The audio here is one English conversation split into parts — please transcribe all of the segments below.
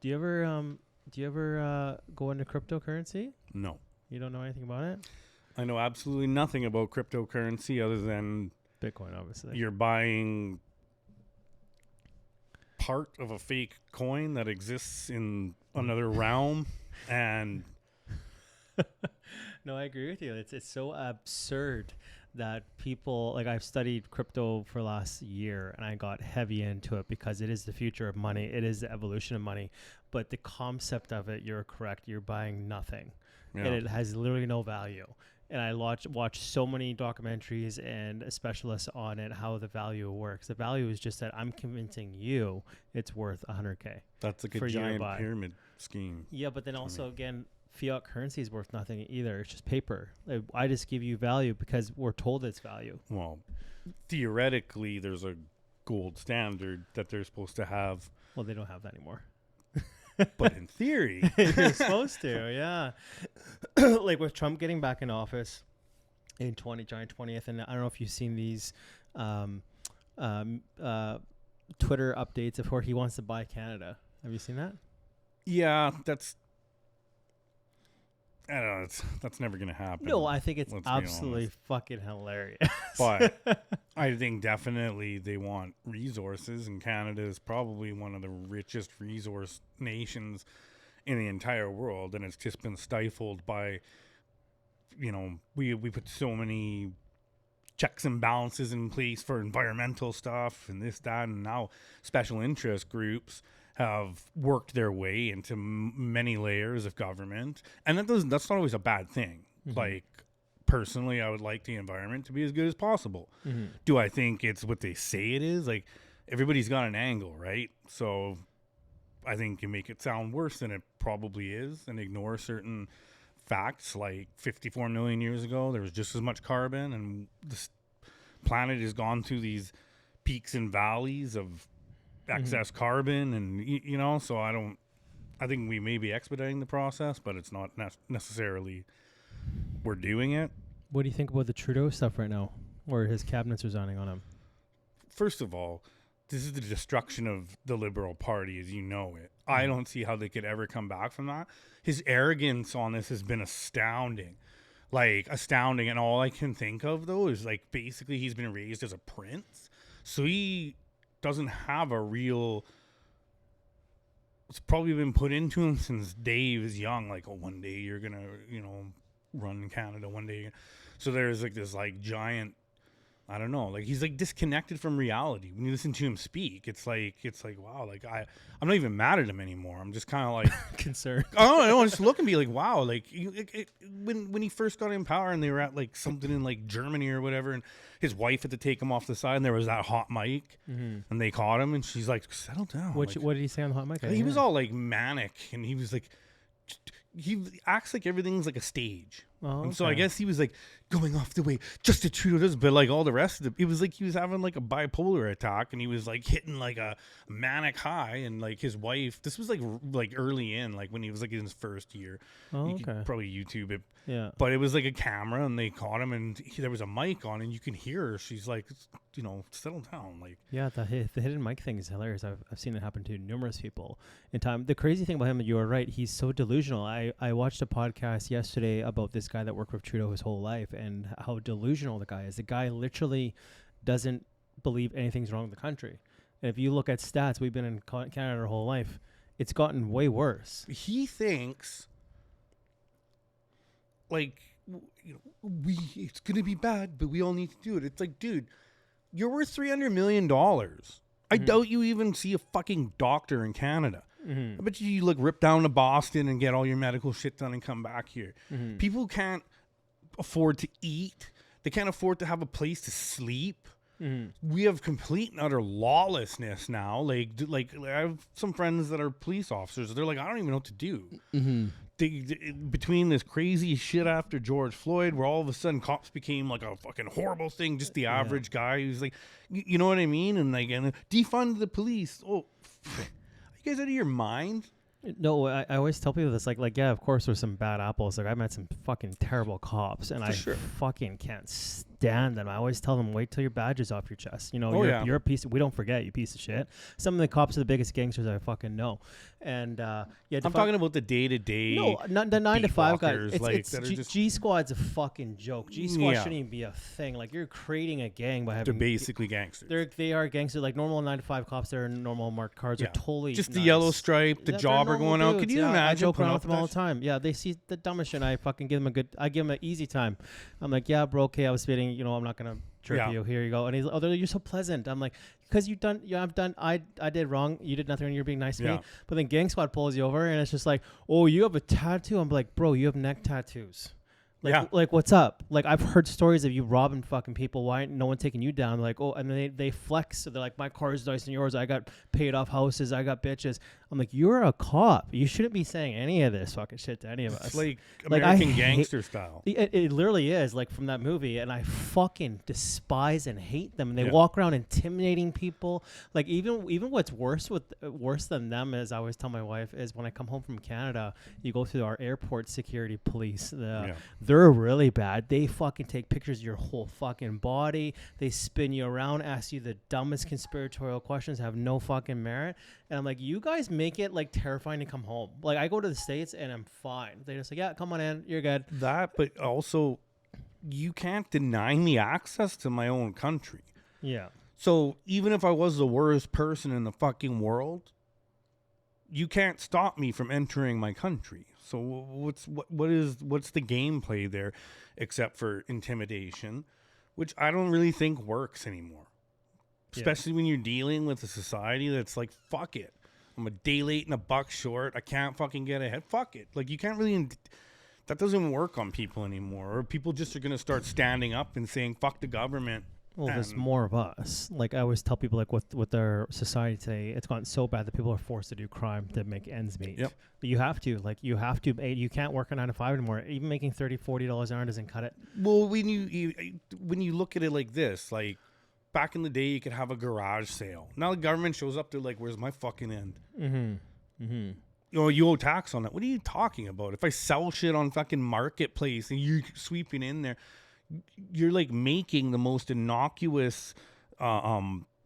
Do you ever go into cryptocurrency? No. You don't know anything about it? I know absolutely nothing about cryptocurrency other than Bitcoin, obviously. you're buying part of a fake coin that exists in another realm, and No, I agree with you. It's so absurd that people like I've studied crypto for last year and I got heavy into it because it is the future of money. It is the evolution of money. But the concept of it, you're correct. You're buying nothing, and it has literally no value. And I watch so many documentaries and specialists on it, how the value works. The value is just that I'm convincing you it's worth 100K. that's like for a you to giant buy. pyramid scheme. Yeah, but then also again, fiat currency is worth nothing either. It's just paper. Like, I just give you value because we're told it's value. Well, theoretically, there's a gold standard that they're supposed to have, Well, they don't have that anymore. but in theory, You're supposed to, yeah. Like with Trump getting back in office in January 20th, and I don't know if you've seen these Twitter updates of where he wants to buy Canada. Have you seen that? yeah, I don't know. That's never going to happen. No, I think it's Let's be absolutely honest. fucking hilarious. But I think definitely they want resources, and Canada is probably one of the richest resource nations in the entire world, and it's just been stifled by, we put so many checks and balances in place for environmental stuff and this, that, and now special interest groups have worked their way into many layers of government, and that's not always a bad thing. Mm-hmm. Like, personally, I would like the environment to be as good as possible. Mm-hmm. Do I think it's what they say it is? Like, everybody's got an angle, right? So I think you make it sound worse than it probably is and ignore certain facts. Like 54 million years ago, there was just as much carbon, and this planet has gone through these peaks and valleys of excess carbon, and so I think we may be expediting the process, but it's not necessarily we're doing it. What do you think about the Trudeau stuff right now, where his cabinet's resigning on him? First of all, this is the destruction of the Liberal Party as you know it. I don't see how they could ever come back from that. His arrogance on this has been astounding. And all I can think of, though, is like basically he's been raised as a prince, so he doesn't have a real, it's probably been put into him since Dave is young, like, oh, one day you're gonna run Canada one day. So there's like this like giant, I don't know, like he's like disconnected from reality. When you listen to him speak, it's like wow, like I'm not even mad at him anymore. I'm just kind of like Concerned. I don't know, just look and be like, wow, like when he first got in power and they were at like something in like Germany or whatever, and his wife had to take him off the side, and there was that hot mic, and they caught him, and she's like, settle down. What did he say on the hot mic? He was all like manic, and he was like, he acts like everything's like a stage. Oh, and so I okay. guess he was like going off the way Justin Trudeau does, but like all the rest of it was like he was having like a bipolar attack, and he was like hitting like a manic high, and like his wife, this was like early in, like when he was like in his first year. Oh, You okay. could probably YouTube it. Yeah. But it was like a camera, and they caught him, and there was a mic on, and you can hear her. She's like, settle down. Like, Yeah, the hidden mic thing is hilarious. I've seen it happen to numerous people in time. The crazy thing about him, you are right, he's so delusional. I watched a podcast yesterday about this guy that worked with Trudeau his whole life and how delusional the guy is. The guy literally doesn't believe anything's wrong with the country. And if you look at stats, we've been in Canada our whole life. It's gotten way worse. he thinks like it's gonna be bad, but we all need to do it. It's like, dude, you're worth $300 million. I doubt you even see a fucking doctor in Canada. I bet you look rip down to Boston and get all your medical shit done and come back here. People can't afford to eat. They can't afford to have a place to sleep. We have complete and utter lawlessness now. Like I have some friends that are police officers. They're like, I don't even know what to do. Between this crazy shit after George Floyd, where all of a sudden cops became like a fucking horrible thing, just the average guy who's like, you know what I mean? And like, and defund the police. Oh, are you guys out of your mind? No, I always tell people this, yeah, of course there's some bad apples. Like, I met some fucking terrible cops, and I fucking can't stand stand them. I always tell them, wait till your badge is off your chest. You know, Oh, you're a piece. We don't forget, you piece of shit. Some of the cops are the biggest gangsters I fucking know. And yeah, I'm talking about the day-to-day. no, not the 9 to 5 guys. walkers, It's, like, it's that are just- G Squad's a fucking joke. G Squad Yeah. shouldn't even be a thing. Like, you're creating a gang by They're having. basically gangsters. They are gangsters. Like normal 9 to 5 cops that are normal marked cards Yeah. are totally Just the nice. yellow stripe, the They're jobber normal going out. dudes, Could you yeah. imagine? I joke putting around up with them all with the time. Yeah, they see the dumbest shit. And I fucking give them I give them an easy time. I'm like, yeah, bro, okay, I was speeding. You know, I'm not gonna chirp Yeah. you. Here you go. And he's, oh, you're so pleasant. I'm like, because you've done, yeah, I did wrong. You did nothing, and you're being nice to Yeah. me. But then Gang Squad pulls you over, and it's just like, oh, you have a tattoo. I'm like, bro, you have neck tattoos. Like, Yeah. like, what's up? Like, I've heard stories of you robbing fucking people. Why ain't no one taking you down? Like, oh, and then they flex. So they're like, my car is nicer than yours. I got paid off houses. I got bitches. I'm like, you're a cop. You shouldn't be saying any of this fucking shit to any of us. It's like Like, I American hate- gangster style. It literally is like from that movie, and I fucking despise and hate them. And they Yeah. walk around intimidating people. Like even what's worse than them is, I always tell my wife, is when I come home from Canada, you go through our airport security police. They're really bad. They fucking take pictures of your whole fucking body. They spin you around, ask you the dumbest conspiratorial questions, have no fucking merit. And I'm like, you guys make it like terrifying to come home. Like I go to the States and I'm fine. They just like, yeah, come on in, you're good. That, but also, you can't deny me access to my own country. Yeah. So even if I was the worst person in the fucking world, you can't stop me from entering my country. So what's the gameplay there, except for intimidation, which I don't really think works anymore. Yeah. Especially when you're dealing with a society that's like, fuck it, I'm a day late and a buck short. I can't fucking get ahead. Fuck it. Like you can't really. That doesn't work on people anymore. Or people just are gonna start standing up and saying, "Fuck the government." Well, there's And- more of us. Like I always tell people, like with our society today, it's gotten so bad that people are forced to do crime to make ends meet. Yep. But you have to. You can't work a 9 to 5 anymore. Even making $30-$40 an hour doesn't cut it. Well, when you look at it like this, like back in the day, you could have a garage sale. Now the government shows up, they're like, "Where's my fucking end?" You know, you owe tax on that. What are you talking about? If I sell shit on fucking Marketplace and you're sweeping in there, you're like making the most innocuous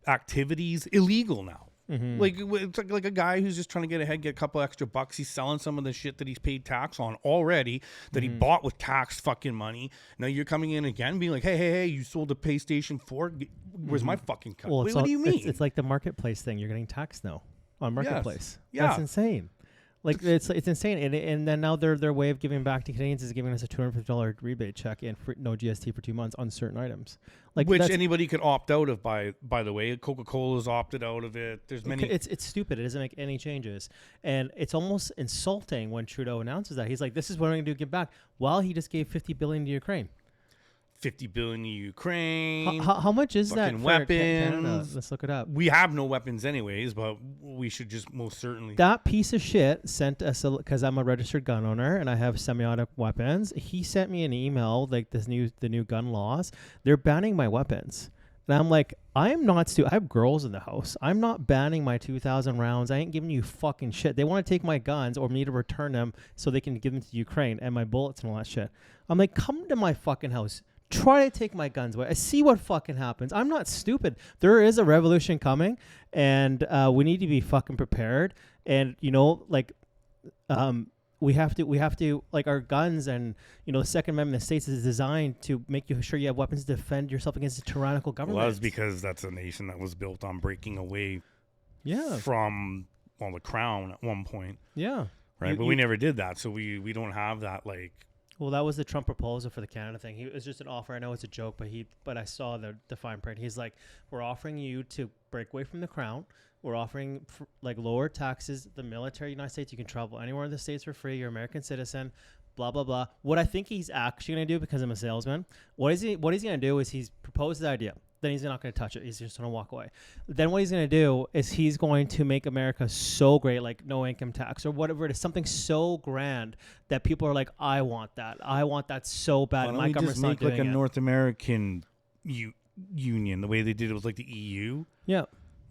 activities illegal now. Like it's like a guy who's just trying to get ahead, get a couple extra bucks. He's selling some of the shit that he's paid tax on already, that he bought with tax fucking money. Now you're coming in again, being like, hey, you sold a PlayStation 4. Where's my fucking cut? Well, Wait, what do you mean? It's like the Marketplace thing. You're getting taxed now on Marketplace. Yeah. That's insane. Like it's insane, and then now their way of giving back to Canadians is giving us a $250 rebate check and no GST for 2 months on certain items. Like Which that's- anybody could opt out of. By the way, Coca-Cola's opted out of it. There's many. It's stupid. It doesn't make any changes, and it's almost insulting when Trudeau announces that he's like, "This is what I'm going to do to give back." While he just gave $50 billion to Ukraine. $50 billion to Ukraine. How much is that fucking for Canada? weapons. Let's look it up. We have no weapons anyways, but we should just most certainly. That piece of shit sent us, because I'm a registered gun owner and I have semi-automatic weapons. He sent me an email like the new gun laws. They're banning my weapons, and I'm like, I am not I have girls in the house. I'm not banning my 2,000 rounds. I ain't giving you fucking shit. They want to take my guns or me to return them so they can give them to Ukraine and my bullets and all that shit. I'm like, come to my fucking house. Try to take my guns away. I see what fucking happens. I'm not stupid. There is a revolution coming, and we need to be fucking prepared. And we have to like our guns, and the Second Amendment of the States is designed to make you sure you have weapons to defend yourself against a tyrannical government. Well, that's because that's a nation that was built on breaking away from the crown at one point. Yeah. Right. But we never did that. So we don't have that like. Well, that was the Trump proposal for the Canada thing. It was just an offer. I know it's a joke, but I saw the fine print. He's like, we're offering you to break away from the crown. We're offering like lower taxes. The military, United States, you can travel anywhere in the States for free. You're an American citizen. Blah blah blah. What I think he's actually gonna do, because I'm a salesman, what he's gonna do is he's proposed the idea. Then he's not going to touch it. He's just going to walk away. Then what he's going to do is he's going to make America so great, like no income tax or whatever it is, something so grand that people are like, I want that. I want that so bad. Why don't My we government's just not make doing like a it. North American union, the way they did it with like the EU? Yeah.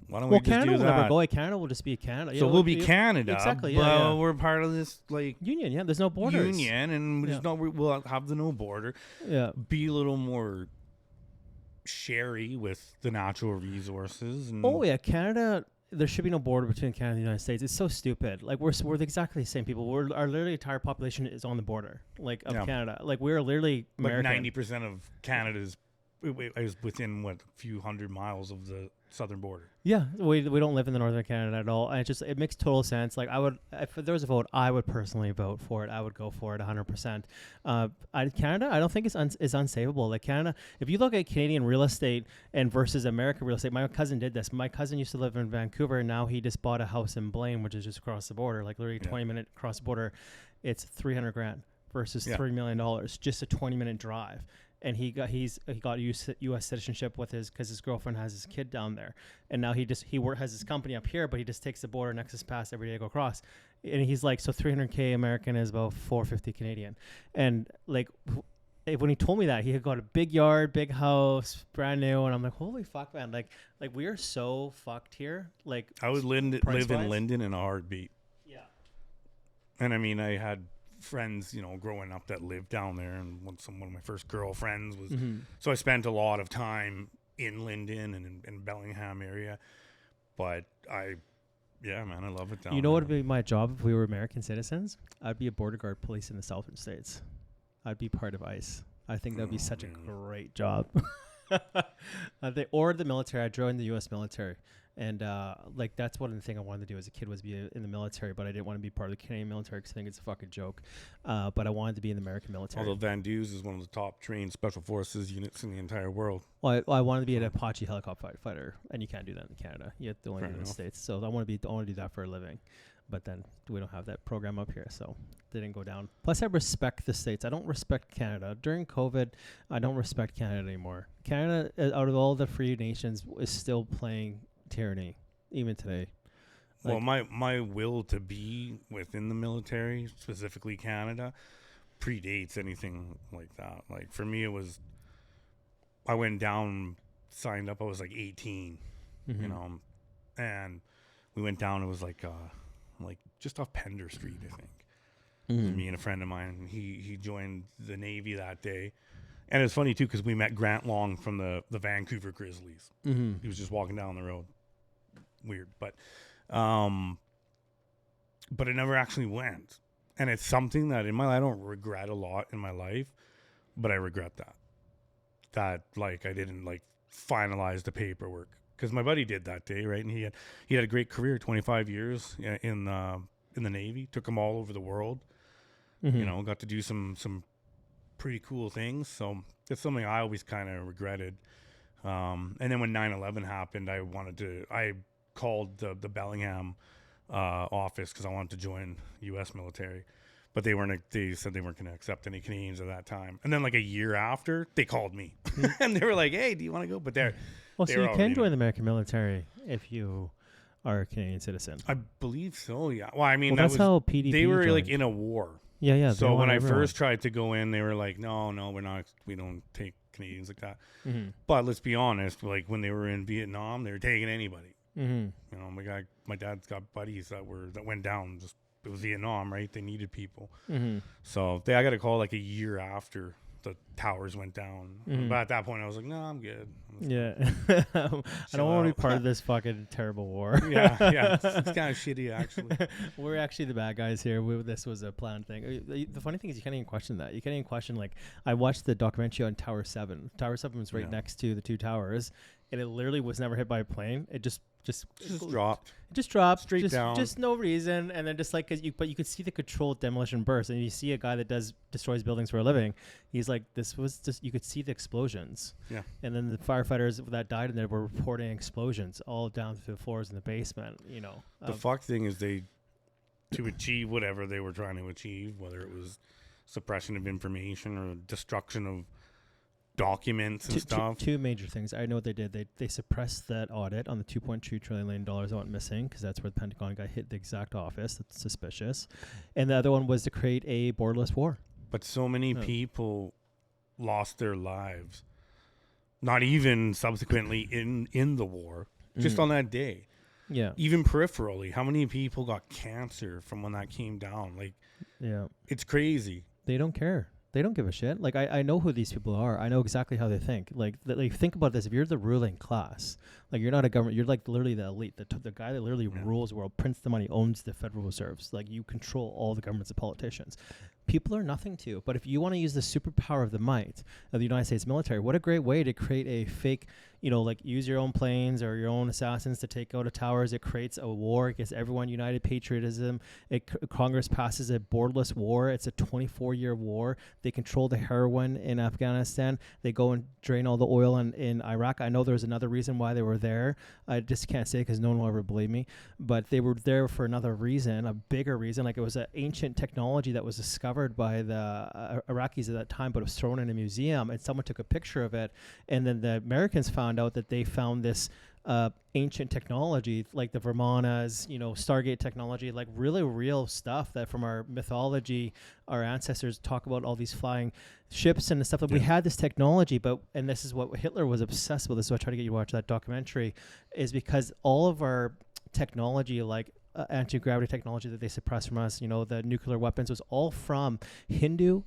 Why don't Well, we just Canada do will that? never go away. Canada will just be Canada. So we'll be Canada, Exactly. but Yeah, yeah. we're part of this like Union. Yeah. There's no borders. union, and Yeah. we'll have the no border. Yeah. Be a little more sherry with the natural resources. And Oh yeah, Canada. There should be no border between Canada and the United States. It's so stupid. Like we're exactly the same people. Our literally entire population is on the border, like of Yeah. Canada. Like we're literally like American. 90% of Canada's is within a few hundred miles of the southern border. Yeah, we don't live in the northern Canada at all, and it makes total sense. Like I would, if there was a vote, I would personally vote for it. I would go for it 100%. Canada, I don't think is unsavable. Like Canada, if you look at Canadian real estate and versus American real estate, my cousin did this. My cousin used to live in Vancouver, and now he just bought a house in Blaine, which is just across the border, like literally 20-minute across the border. It's $300,000 versus $3 million, just a 20-minute drive. And he got U.S. citizenship with because his girlfriend has his kid down there, and now he has his company up here, but he just takes the border Nexus Pass every day to go across, and he's like, so $300K American is about $450 Canadian, and like when he told me that, he had got a big yard, big house, brand new, and I'm like, holy fuck, man, like we are so fucked here. Like I would live in Linden in a heartbeat. Yeah. And I mean, I had friends, growing up that lived down there, and one of my first girlfriends was. So I spent a lot of time in Linden and in Bellingham area, but I love it down there. You know what would be my job if we were American citizens? I'd be a border guard police in the southern states. I'd be part of ICE. I think that would be such a great job. Or the military. I joined the U.S. military. And like that's one of the things I wanted to do as a kid was be in the military, but I didn't want to be part of the Canadian military because I think it's a fucking joke. But I wanted to be in the American military. Although Van Duze is one of the top trained special forces units in the entire world. Well, I wanted to be an Apache helicopter fighter, and you can't do that in Canada. You have to only do it in the States. So I want to do that for a living. But then we don't have that program up here, so it didn't go down. Plus, I respect the States. I don't respect Canada. During COVID, I don't respect Canada anymore. Canada, out of all the free nations, is still playing tyranny even today. Well, my will to be within the military, specifically Canada, predates anything like that. Like for me, it was I went down, signed up. I was like 18, and we went down. It was like just off Pender Street, I think. Me and a friend of mine. He joined the Navy that day. And it's funny, too, because we met Grant Long from the Vancouver Grizzlies. He was just walking down the road. Weird. But I never actually went. And it's something that in my life, I don't regret a lot in my life, but I regret that. That, like, I didn't, like, finalize the paperwork. Because my buddy did that day, right? And he had a great career, 25 years in the Navy. Took him all over the world. Got to do some pretty cool things. So it's something I always kind of regretted. And then when 9/11 happened, I called the Bellingham office because I wanted to join U.S. military. But they said they weren't going to accept any Canadians at that time. And then like a year after, they called me. And they were like, hey, do you want to go? But so you can join the American military if you are a Canadian citizen. I believe so, yeah. Well, I mean, that's how PDP they were joined. like in a war. Yeah. So when I first tried to go in, they were like, no, we're not. We don't take Canadians like that. But let's be honest, like when they were in Vietnam, they were taking anybody. My dad's got buddies that went down. It was Vietnam, right? They needed people. So I got a call like a year after the towers went down. But at that point, I was like, no, I'm good. Yeah. I don't want to be part of this fucking terrible war. Yeah. It's kind of shitty, actually. We're actually the bad guys here. This was a planned thing. The funny thing is you can't even question that. You can't even question, like, I watched the documentary on Tower 7. Tower 7 was right next to the two towers, and it literally was never hit by a plane. It just dropped. It just dropped straight down. Just no reason, and then just like but you could see the controlled demolition burst, and you see a guy that destroys buildings for a living. He's like, this was just, you could see the explosions. Yeah. And then the firefighters that died in there were reporting explosions all down through the floors in the basement. The fuck thing is to achieve whatever they were trying to achieve, whether it was suppression of information or destruction of documents and stuff. Two major things. I know what they did. They suppressed that audit on the $2.2 trillion that went missing because that's where the Pentagon got hit the exact office. That's suspicious. And the other one was to create a borderless war. But so many people lost their lives, not even subsequently in the war, just on that day. Yeah. Even peripherally, how many people got cancer from when that came down? Like, it's crazy. They don't care. They don't give a shit. Like I know who these people are. I know exactly how they think. Like think about this. If you're the ruling class, like you're not a government, you're like literally the elite, the guy that literally rules the world, prints the money, owns the Federal Reserves. Like you control all the governments and politicians. People are nothing to you. But if you want to use the superpower of the might of the United States military, what a great way to create a fake, like use your own planes or your own assassins to take out towers. It creates a war. It gets everyone united patriotism. Congress passes a borderless war. It's a 24-year war. They control the heroin in Afghanistan. They go and drain all the oil in Iraq. I know there's another reason why they were there. I just can't say because no one will ever believe me. But they were there for another reason, a bigger reason. Like it was an ancient technology that was discovered by the Iraqis at that time, but it was thrown in a museum, and someone took a picture of it. And then the Americans found out that they found this ancient technology, like the Vermanas, Stargate technology, like really real stuff that from our mythology, our ancestors talk about all these flying ships and the stuff that we had this technology, and this is what Hitler was obsessed with. This is why I try to get you to watch that documentary, is because all of our technology, like anti-gravity technology that they suppressed from us, the nuclear weapons, was all from Hindu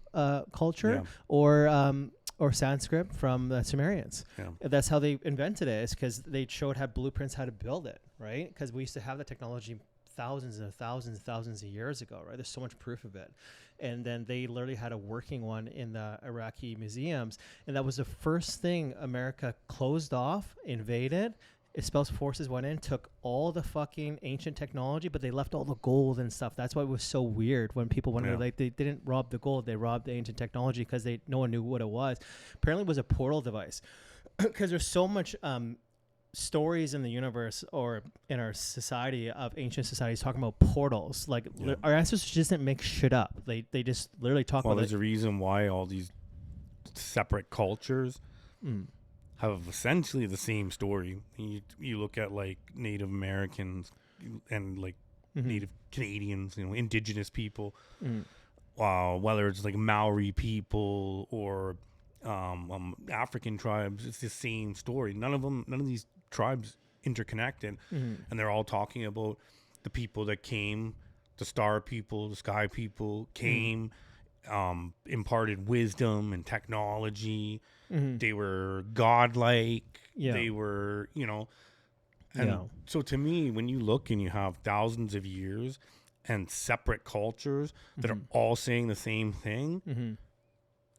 culture or Sanskrit from the Sumerians. Yeah. That's how they invented it. It's because they showed how blueprints how to build it, right? Because we used to have the technology thousands and thousands and thousands of years ago, right? There's so much proof of it. And then they literally had a working one in the Iraqi museums. And that was the first thing America closed off, invaded. Espoused forces went in, took all the fucking ancient technology, but they left all the gold and stuff. That's why it was so weird when people went like they didn't rob the gold, they robbed the ancient technology because no one knew what it was. Apparently, it was a portal device because there's so much stories in the universe or in our society of ancient societies talking about portals. Like our ancestors just didn't make shit up. They just literally talk about. Well, there's a reason why all these separate cultures. Have essentially the same story. You look at like Native Americans and like Native Canadians, indigenous people, whether it's like Maori people or African tribes, it's the same story. None of these tribes interconnected, and they're all talking about the people that came, the star people, the sky people came, imparted wisdom and technology. They were godlike. They were, so to me, when you look and you have thousands of years and separate cultures that are all saying the same thing,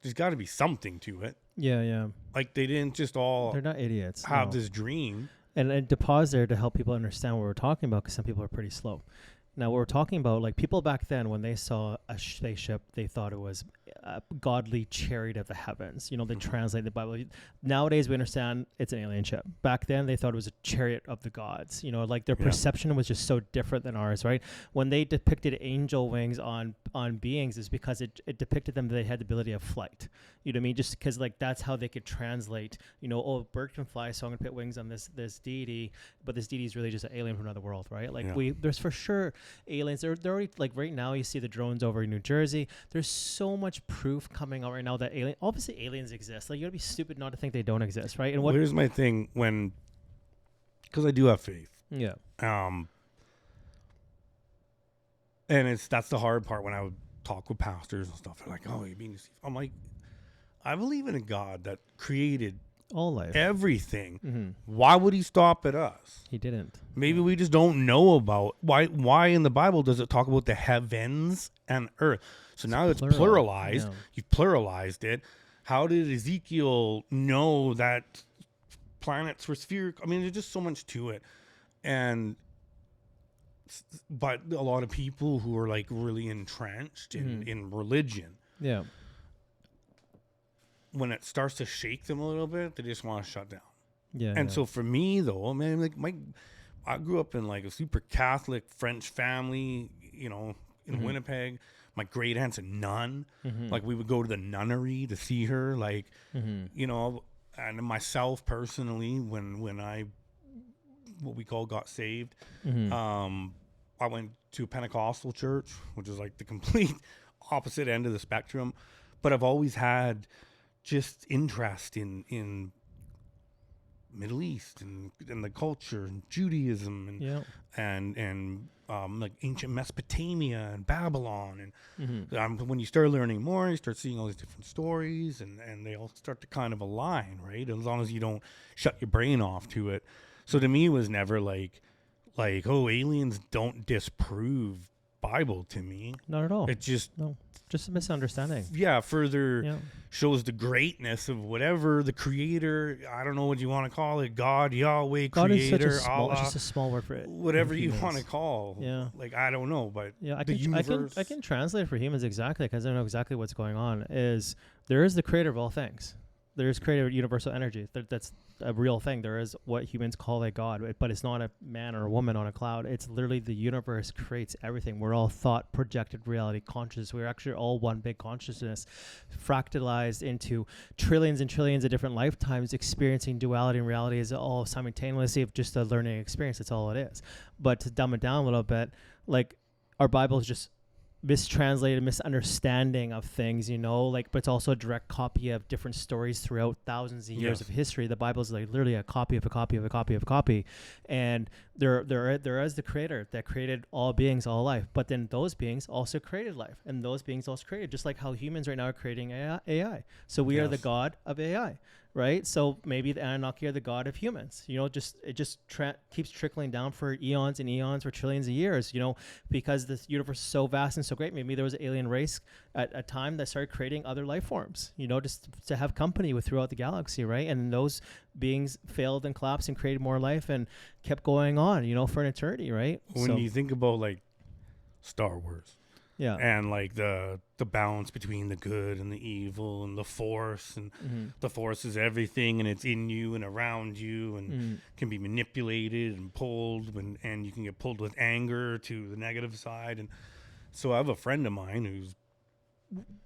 there's got to be something to it. Yeah. Like they didn't just all. They're not idiots. Have this dream. And to pause there to help people understand what we're talking about, because some people are pretty slow. Now, what we're talking about, like people back then, when they saw a spaceship, they thought it was a godly chariot of the heavens. They translate the Bible. Nowadays, we understand it's an alien ship. Back then, they thought it was a chariot of the gods. Like their perception was just so different than ours, right? When they depicted angel wings on beings, is because it depicted them that they had the ability of flight. You know what I mean? Just because like that's how they could translate. A bird can fly, so I'm gonna put wings on this deity, but this deity is really just an alien from another world, right? Like there's for sure aliens. They're already, like right now you see the drones over in New Jersey. There's so much proof coming out right now that obviously aliens exist. Like you gotta be stupid not to think they don't exist, right? And here's my thing because I do have faith. Yeah. And that's the hard part when I would talk with pastors and stuff. They're like, "Oh, you're being deceived." I'm like, I believe in a God that created all life, everything. Why would he stop at us? He didn't. Maybe we just don't know about why in the Bible does it talk about the heavens and earth? So now it's pluralized. You've pluralized it. How did Ezekiel know that planets were spherical? I mean, there's just so much to it. But a lot of people who are like really entrenched in religion. Yeah. When it starts to shake them a little bit, they just want to shut down. Yeah. And so for me though, man, like I grew up in like a super Catholic French family, in Winnipeg. My great aunt's a nun. Like we would go to the nunnery to see her, like, and myself personally, when I, what we call got saved, I went to a Pentecostal church, which is like the complete opposite end of the spectrum. But I've always had just interest in Middle East and the culture and Judaism and like ancient Mesopotamia and Babylon, and Mm-hmm. when you start learning more, you start seeing all these different stories, and they all start to kind of align, right? As long as you don't shut your brain off to it. So to me, it was never like oh, aliens don't disprove Bible to me. Not at all. It just No, just a misunderstanding. further Yeah. shows the greatness of whatever the creator, I don't know what you want to call it, God, Yahweh, God is such creator, a small, Allah, just a small word for it. whatever you humans. want to call. Yeah. Like, I don't know, but Yeah, I the can, I can universe. I can translate for humans exactly because I know exactly what's going on. Is there is the creator of all things. There is creator universal energy. That's a real thing. There is what humans call a god, but it's not a man or a woman on a cloud. It's literally the universe creates everything. We're all thought, projected reality, conscious. We're actually all one big consciousness, fractalized into trillions and trillions of different lifetimes, experiencing duality and reality is all simultaneously of just a learning experience. That's all it is. But to dumb it down a little bit, like our Bible is just mistranslated, misunderstanding of things, like, but it's also a direct copy of different stories throughout thousands of years Yes. of history. The Bible is like literally a copy of a copy of a copy of a copy, and there is the creator that created all beings, all life, but then those beings also created life, and those beings also created, just like how humans right now are creating AI. So we are the Yes. god of AI. Right, so maybe the Anunnaki are the god of humans. It just keeps trickling down for eons and eons, for trillions of years. Because the universe is so vast and so great. Maybe there was an alien race at a time that started creating other life forms. Just to have company with throughout the galaxy, right? And those beings failed and collapsed and created more life and kept going on. For an eternity, right? When you think about like Star Wars, yeah, and like the balance between the good and the evil and the force, and the force is everything, and it's in you and around you, and can be manipulated and pulled, and you can get pulled with anger to the negative side. And so I have a friend of mine who's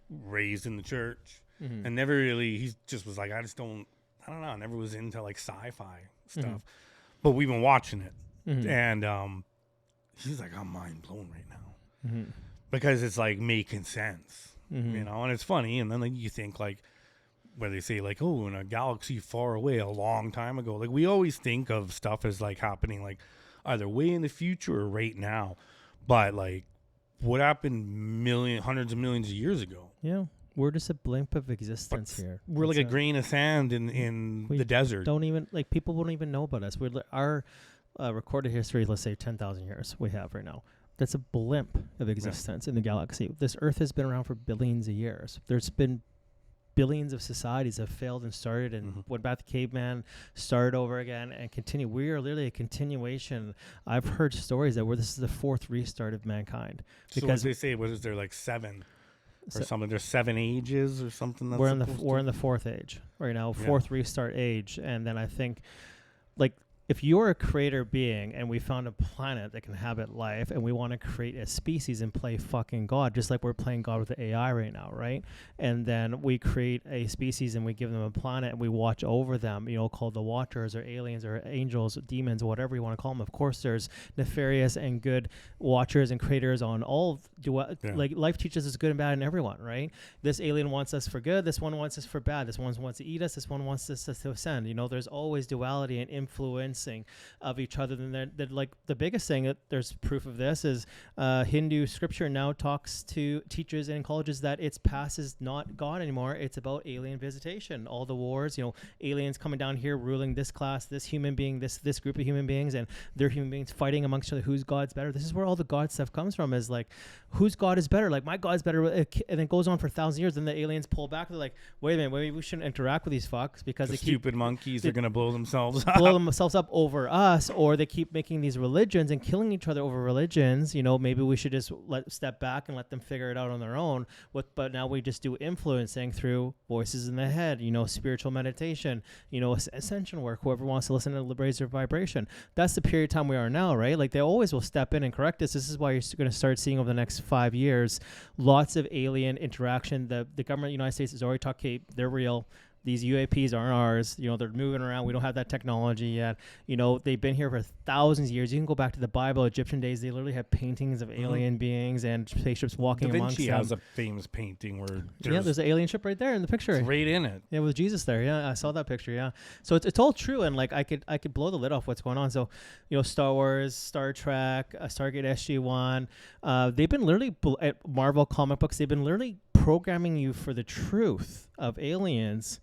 raised in the church and never really, he just was like, I don't know, never was into like sci-fi stuff, but we've been watching it, and he's like, I'm mind blown right now. Because it's like making sense, and it's funny. And then like you think like where they say like, oh, in a galaxy far away a long time ago, like we always think of stuff as like happening like either way in the future or right now. But like what happened hundreds of millions of years ago? Yeah, we're just a blimp of existence here. We're like a grain of sand in the desert. Don't even like people won't even know about us. Our recorded history, let's say 10,000 years we have right now. That's a blimp of existence in the galaxy. This Earth has been around for billions of years. There's been billions of societies that failed and started and went back to caveman, started over again, and continue. We are literally a continuation. I've heard stories that this is the fourth restart of mankind. Because they say, what is there, like seven or something? There's 7 ages or something. That's we're in the fourth age right now, fourth restart age, and then I think, like, if you're a creator being and we found a planet that can inhabit life and we want to create a species and play fucking God, just like we're playing God with the AI right now, right? And then we create a species and we give them a planet and we watch over them, called the Watchers or aliens or angels, demons, whatever you want to call them. Of course, there's nefarious and good watchers and creators on all, like life teaches us good and bad in everyone, right? This alien wants us for good. This one wants us for bad. This one wants to eat us. This one wants us to ascend. There's always duality and influence of each other. Than like the biggest thing that there's proof of this is Hindu scripture now talks to teachers in colleges that its past is not God anymore. It's about alien visitation. All the wars, aliens coming down here ruling this class, this human being, this group of human beings, and they're human beings fighting amongst each other. Whose God's better? This is where all the God stuff comes from. Is like, whose God is better? Like, my God's better, and it goes on for 1,000 years. Then the aliens pull back. They're like, wait a minute, we shouldn't interact with these fucks because the they keep stupid monkeys are gonna blow themselves up over us, or they keep making these religions and killing each other over religions. Maybe we should just step back and let them figure it out on their own. But now we just do influencing through voices in the head, spiritual meditation, ascension work. Whoever wants to listen to raise their vibration. That's the period of time we are now, right? Like, they always will step in and correct us. This is why you're going to start seeing over the next 5 years lots of alien interaction. The government of the United States has already talked, they're real. these UAPs aren't ours. You know, they're moving around. We don't have that technology yet. You know, they've been here for thousands of years. You can go back to the Bible, Egyptian days. They literally have paintings of alien beings and spaceships walking Da amongst Vinci them. has a famous painting where There's an alien ship right there in the picture. right in it. Yeah, with Jesus there. Yeah, I saw that picture. Yeah, so it's all true, and like I could blow the lid off what's going on. So, you know, Star Wars, Star Trek, Stargate SG-1, they've been literally at Marvel comic books. They've been literally programming you for the truth of aliens.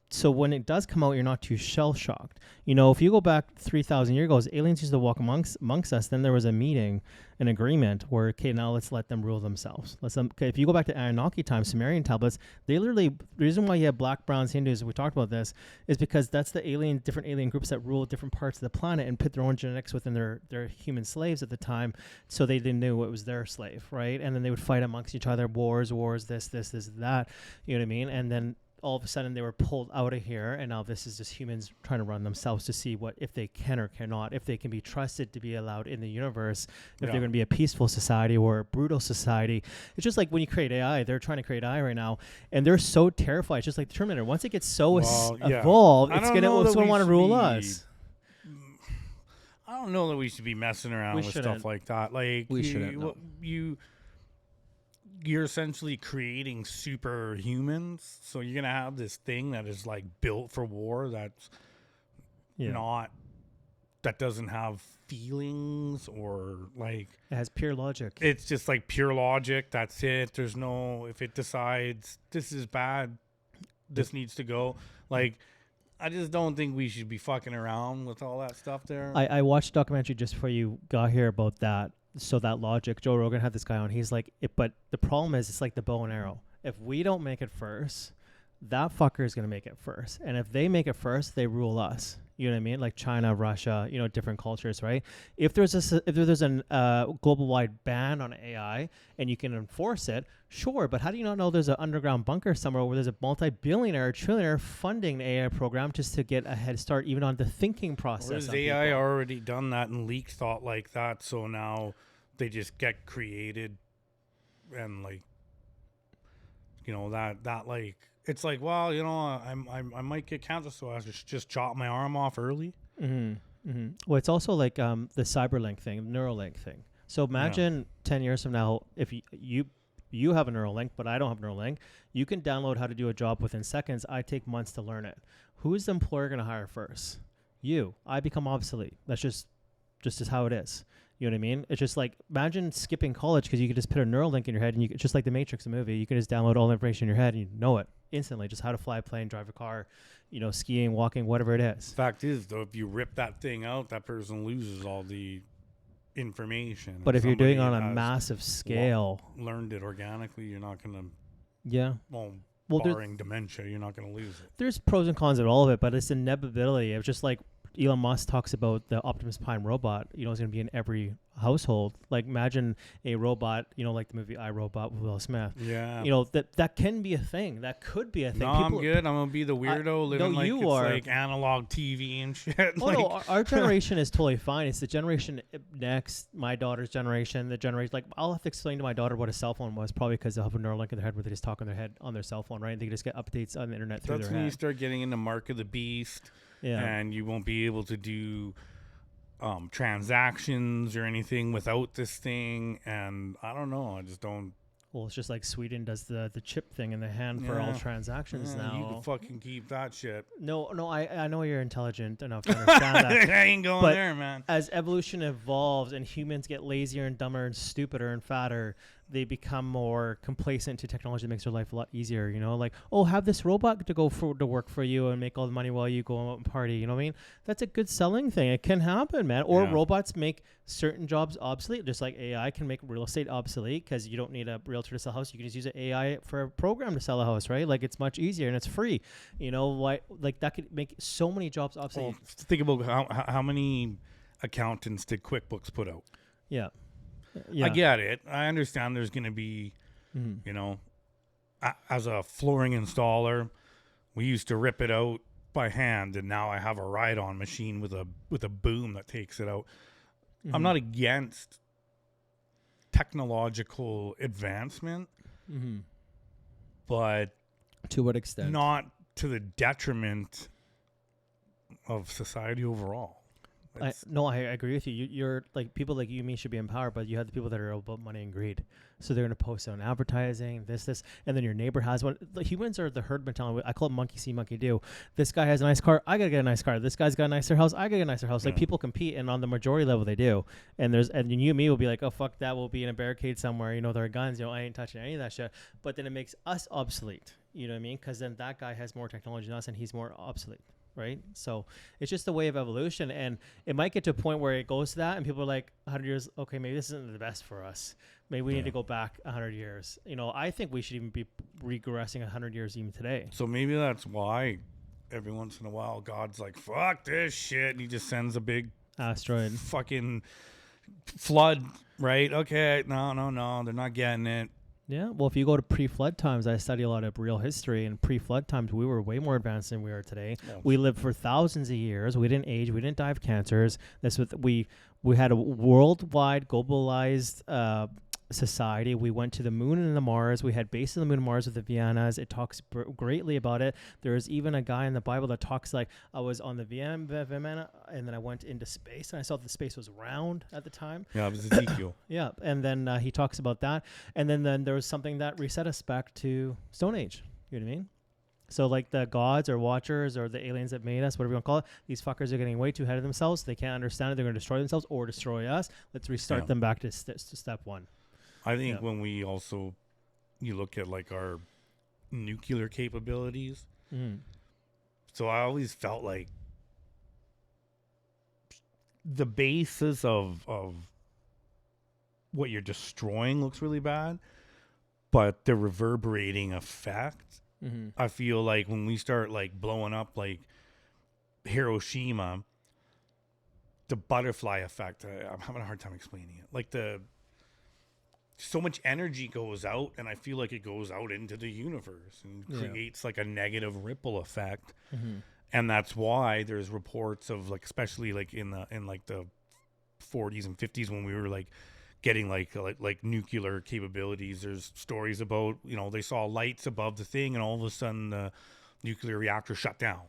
So when it does come out, you're not too shell shocked. You know, if you go back 3,000 years ago, as aliens used to walk amongst us. Then there was a meeting, an agreement where, okay, now let's let them rule themselves. Okay, if you go back to Anunnaki times, Sumerian tablets, they literally, the reason why you have black, browns, Hindus, we talked about this, is because that's the different alien groups that rule different parts of the planet and put their own genetics within their human slaves at the time, so they didn't know it was their slave, right? And then they would fight amongst each other, wars, this, that, you know what I mean? And then all of a sudden they were pulled out of here, and now this is just humans trying to run themselves to see if they can or cannot, if they can be trusted to be allowed in the universe, if they're going to be a peaceful society or a brutal society. It's just like when you create AI, they're trying to create AI right now, and they're so terrified. It's just like the Terminator. Once it gets so evolved, it's going to want to rule us. I don't know that we should be messing around with stuff like that. Like we shouldn't. No. You're essentially creating superhumans, so you're gonna have this thing that is like built for war. That doesn't have feelings or like it has pure logic. It's just like pure logic. That's it. There's no, if it decides this is bad, this needs to go. Like, I just don't think we should be fucking around with all that stuff there. I watched a documentary just before you got here about that. So that logic, Joe Rogan had this guy on. He's like, but the problem is, it's like the bow and arrow. If we don't make it first, that fucker is going to make it first. And if they make it first, they rule us. You know what I mean? Like China, Russia, you know, different cultures, right? If there's a global-wide ban on AI and you can enforce it, sure. But how do you not know there's an underground bunker somewhere where there's a multi-billionaire, trillionaire funding an AI program just to get a head start even on the thinking process? Or has AI already done that and leaked thought like that, so now they just get created and like, you know, that like, it's like, well, you know, I might get cancer, so I just chop my arm off early. Mm-hmm. Mm-hmm. Well, it's also like the Cyberlink thing, Neuralink thing. So imagine 10 years from now, if you have a Neuralink, but I don't have Neuralink, you can download how to do a job within seconds. I take months to learn it. Who is the employer going to hire first? You. I become obsolete. That's just as how it is. You know what I mean? It's just like, imagine skipping college because you could just put a Neuralink in your head, and you could, just like the Matrix, the movie, you can just download all the information in your head and you know it instantly, just how to fly a plane, drive a car, you know, skiing, walking, whatever it is. Fact is, though, if you rip that thing out, that person loses all the information. But if you're doing it on a massive scale, learned it organically, you're not going to. Yeah. Well, barring dementia, you're not going to lose it. There's pros and cons of all of it, but it's inevitability. It's just like Elon Musk talks about the Optimus Prime robot, you know, is going to be in every household. Like, imagine a robot, you know, like the movie iRobot with Will Smith. Yeah. You know, that can be a thing. That could be a thing. No, I'm good. I'm going to be the weirdo living like it's like analog TV and shit. Oh, like, no, our generation is totally fine. It's the generation next, my daughter's generation, the generation, like, I'll have to explain to my daughter what a cell phone was, probably because they'll have a Neuralink in their head where they just talk on their head on their cell phone, right? And they can just get updates on the internet through their head. That's when you start getting into Mark of the Beast. Yeah. And you won't be able to do transactions or anything without this thing. And I don't know. I just don't. Well, it's just like Sweden does the chip thing in the hand for all transactions now. You can fucking keep that shit. No, I know you're intelligent enough to understand that. I ain't going there, man. As evolution evolves and humans get lazier and dumber and stupider and fatter, they become more complacent to technology that makes their life a lot easier, you know? Like, oh, have this robot to go to work for you and make all the money while you go out and party, you know what I mean? That's a good selling thing. It can happen, man. Or robots make certain jobs obsolete, just like AI can make real estate obsolete because you don't need a realtor to sell a house. You can just use an AI for a program to sell a house, right? Like, it's much easier and it's free. You know, like that could make so many jobs obsolete. Well, think about how many accountants did QuickBooks put out? Yeah. I get it. I understand there's going to be, you know, as a flooring installer, we used to rip it out by hand, and now I have a ride-on machine with a boom that takes it out. I'm not against technological advancement, but to what extent? Not to the detriment of society overall. I agree with you. You're like people like you and me should be empowered, but you have the people that are about money and greed. So they're going to post on advertising, this, and then your neighbor has one. The humans are the herd mentality. I call it monkey see, monkey do. This guy has a nice car. I got to get a nice car. This guy's got a nicer house. I got to get a nicer house. Like people compete, and on the majority level, they do. And you and me will be like, oh, fuck that. We'll be in a barricade somewhere. You know, there are guns. You know, I ain't touching any of that shit. But then it makes us obsolete. You know what I mean? Because then that guy has more technology than us, and he's more obsolete. Right? So it's just a way of evolution, and it might get to a point where it goes to that and people are like 100 years, okay, maybe this isn't the best for us. Maybe we need to go back 100 years. You know, I think we should even be regressing 100 years even today. So maybe that's why every once in a while God's like, fuck this shit, and he just sends a big asteroid fucking flood, right? Okay, no, they're not getting it. Yeah, well, if you go to pre-flood times, I study a lot of real history, and pre-flood times, we were way more advanced than we are today. Yes. We lived for thousands of years. We didn't age. We didn't die of cancers. We had a worldwide globalized society. We went to the moon and the Mars. We had bases on the moon and Mars with the Viennas. It talks greatly about it. There's even a guy in the Bible that talks like, I was on the Vienna, and then I went into space, and I saw that the space was round at the time. Yeah, it was Ezekiel. Yeah, and then he talks about that. And then there was something that reset us back to Stone Age. You know what I mean? So like the gods or watchers or the aliens that made us, whatever you want to call it, these fuckers are getting way too ahead of themselves. They can't understand it. They're going to destroy themselves or destroy us. Let's restart them back to step one. I think when we also, you look at like our nuclear capabilities. Mm. So I always felt like the basis of what you're destroying looks really bad, but the reverberating effect, I feel like when we start like blowing up like Hiroshima, the butterfly effect, I'm having a hard time explaining it. Like so much energy goes out, and I feel like it goes out into the universe and creates like a negative ripple effect. And that's why there's reports of like, especially like in the 40s and 50s when we were like getting like nuclear capabilities. There's stories about, you know, they saw lights above the thing, and all of a sudden the nuclear reactor shut down.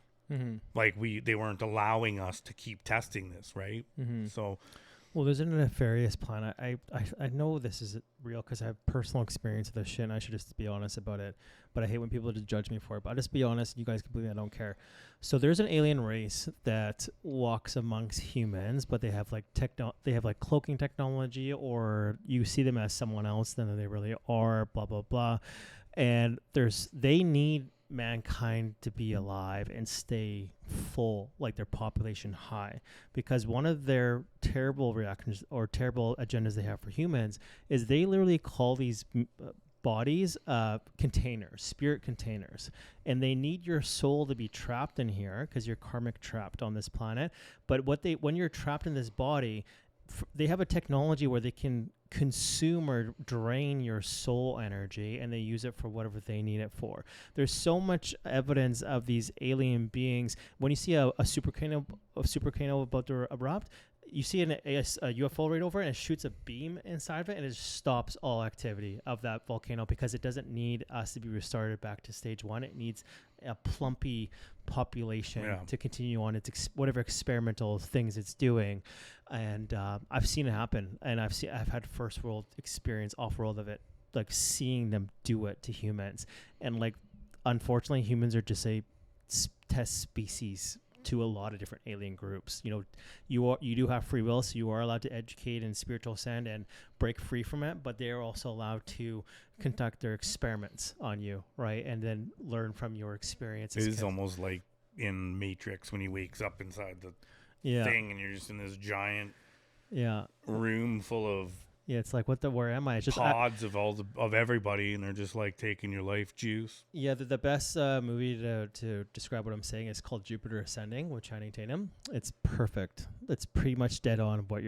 Like they weren't allowing us to keep testing this, right? So. Well, there's a nefarious planet. I know this is real because I have personal experience with this shit, and I should just be honest about it. But I hate when people just judge me for it. But I'll just be honest. You guys can believe me, I don't care. So there's an alien race that walks amongst humans, but they have like cloaking technology, or you see them as someone else than they really are. Blah blah blah, and they need mankind to be alive and stay full, like their population high, because one of their terrible reactions or terrible agendas they have for humans is they literally call these bodies containers, spirit containers, and they need your soul to be trapped in here because you're karmic trapped on this planet. But when you're trapped in this body, they have a technology where they can consume or drain your soul energy, and they use it for whatever they need it for. There's so much evidence of these alien beings. When you see a supervolcano about to erupt, you see a UFO right over it, and it shoots a beam inside of it, and it just stops all activity of that volcano because it doesn't need us to be restarted back to stage one. It needs a plumpy population to continue on its whatever experimental things it's doing. And I've seen it happen, and I've had first world experience, off world of it, like seeing them do it to humans. And like, unfortunately, humans are just a test species to a lot of different alien groups. You know, you do have free will, so you are allowed to educate in spiritual ascend and break free from it, but they are also allowed to conduct their experiments on you, right? And then learn from your experiences. It is almost like in Matrix when he wakes up inside the thing, and you're just in this giant room full of it's like, where am I? It's just pods of everybody, and they're just like taking your life juice. Yeah, the best movie to describe what I'm saying is called Jupiter Ascending with Channing Tatum. It's perfect. that's pretty much dead on what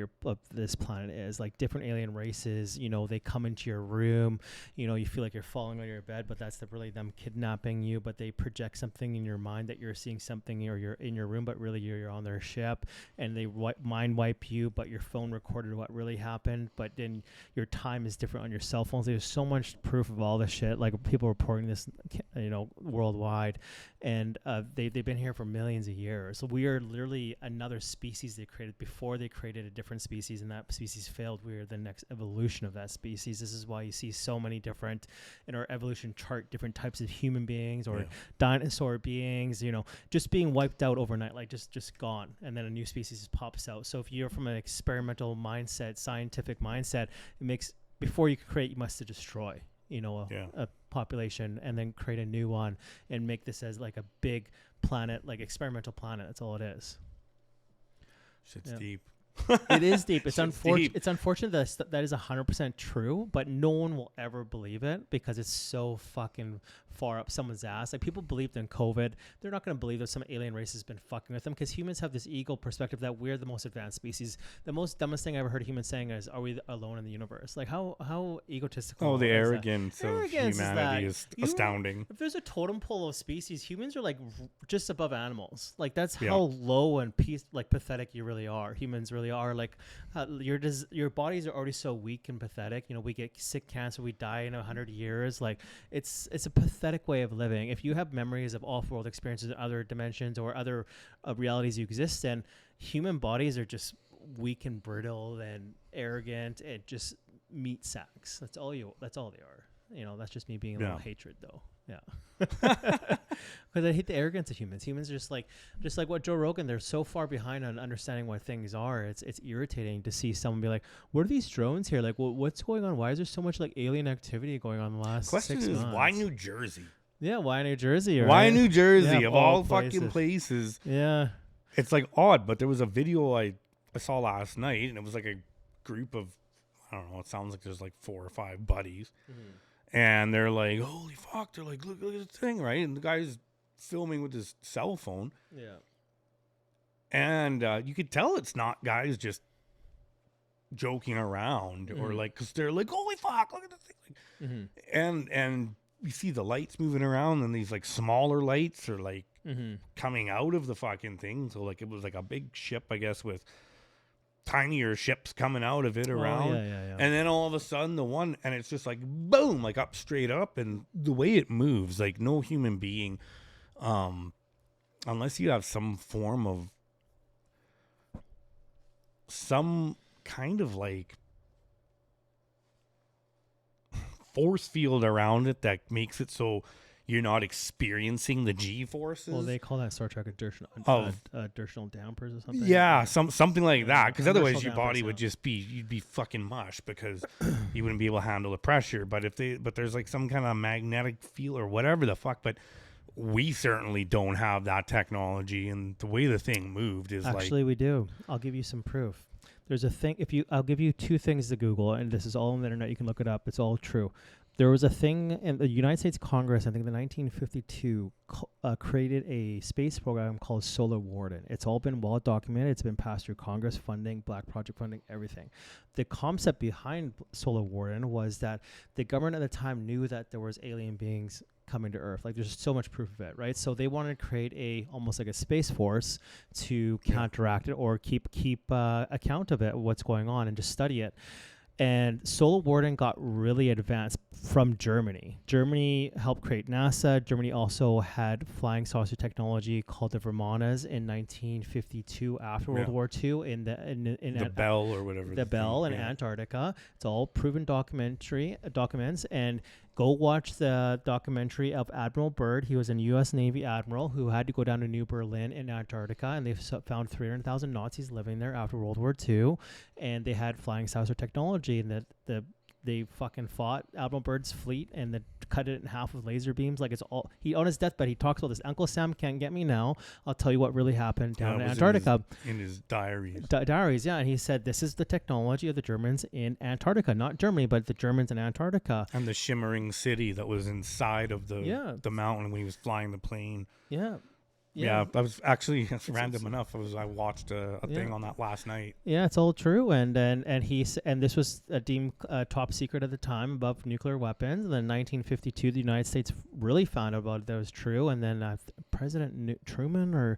this planet is. Like different alien races, you know, they come into your room, you know, you feel like you're falling on your bed, but that's really them kidnapping you. But they project something in your mind that you're seeing something, or you're in your room, but really you're on their ship, and they mind wipe you, but your phone recorded what really happened. But then your time is different on your cell phones. There's so much proof of all this shit. Like people reporting this, you know, worldwide, and they've been here for millions of years. So we are literally another species they created before they created a different species, and that species failed. We are the next evolution of that species. This is why you see so many different in our evolution chart, different types of human beings or dinosaur beings, you know, just being wiped out overnight, like just gone, and then a new species pops out. So if you're from an experimental mindset, scientific mindset, it makes, before you can create, you must destroy, you know, a population, and then create a new one and make this as like a big planet, like experimental planet. That's all it is. Shit's deep. It is deep. It's unfortunate. Deep. It's unfortunate that is 100% true, but no one will ever believe it because it's so fucking far up someone's ass. Like people believed in COVID. They're not going to believe that some alien race has been fucking with them, because humans have this ego perspective that we're the most advanced species. The most dumbest thing I ever heard humans saying is, "Are we alone in the universe?" Like how egotistical. Oh, the arrogance of humanity is astounding. If there's a totem pole of species, humans are like just above animals. Like that's how low and pathetic you really are. Humans really are. Like your bodies are already so weak and pathetic. You know, we get sick, cancer, we die in 100 years. Like it's a pathetic way of living. If you have memories of off-world experiences in other dimensions or other realities you exist in, human bodies are just weak and brittle and arrogant and just meat sacks. That's all they are. You know, that's just me being a little hatred though. Yeah. Because I hate the arrogance of humans. Humans are just like what Joe Rogan, they're so far behind on understanding what things are. It's irritating to see someone be like, what are these drones here? Like, what's going on? Why is there so much like alien activity going on in the last 6 months? Question is, why New Jersey? Yeah, why New Jersey? Right? Why New Jersey of all fucking places? Yeah. It's like odd, but there was a video I saw last night, and it was like a group of, I don't know, it sounds like there's like 4 or 5 buddies. Mm-hmm. And they're like, holy fuck. They're like, look at this thing, right? And the guy's filming with his cell phone. Yeah. And you could tell it's not guys just joking around or like, because they're like, holy fuck, look at this thing. And you see the lights moving around, and these like smaller lights are like coming out of the fucking thing. So like it was like a big ship, I guess, with tinier ships coming out of it around. And then all of a sudden the one, and it's just like boom, like up straight up. And the way it moves, like no human being, unless you have some form of some kind of like force field around it that makes it so you're not experiencing the G-forces. Well, they call that Star Trek inertial dampers or something. Yeah, something like that. Because otherwise, your body would just be, you'd be fucking mush because you wouldn't be able to handle the pressure. But there's like some kind of magnetic field or whatever the fuck. But we certainly don't have that technology, and the way the thing moved is actually we do. I'll give you some proof. There's a thing. I'll give you 2 things to Google, and this is all on the internet. You can look it up. It's all true. There was a thing in the United States Congress, I think in 1952, created a space program called Solar Warden. It's all been well documented. It's been passed through Congress funding, Black Project funding, everything. The concept behind Solar Warden was that the government at the time knew that there was alien beings coming to Earth. Like there's so much proof of it, right? So they wanted to create almost like a space force to counteract it or keep account of it, what's going on, and just study it. And Solar Warden got really advanced from Germany. Germany helped create NASA. Germany also had flying saucer technology called the Vermanas in 1952 after World War II in the Bell or whatever. The Bell in Antarctica. It's all proven documents. And go watch the documentary of Admiral Byrd. He was a U.S. Navy admiral who had to go down to New Berlin in Antarctica, and they found 300,000 Nazis living there after World War II, and they had flying saucer technology, and they fucking fought Admiral Byrd's fleet and then cut it in half with laser beams. Like it's all, he on his deathbed, he talks about this. Uncle Sam can't get me now. I'll tell you what really happened down in Antarctica. In his diaries. Diaries, yeah. And he said, this is the technology of the Germans in Antarctica, not Germany, but the Germans in Antarctica. And the shimmering city that was inside of the mountain when he was flying the plane. Yeah. Yeah, I was actually random enough. I watched a Yeah. thing on that last night. Yeah, it's all true, and this was deemed top secret at the time above nuclear weapons. And then 1952, the United States really found out about it, that was true, and then President Truman or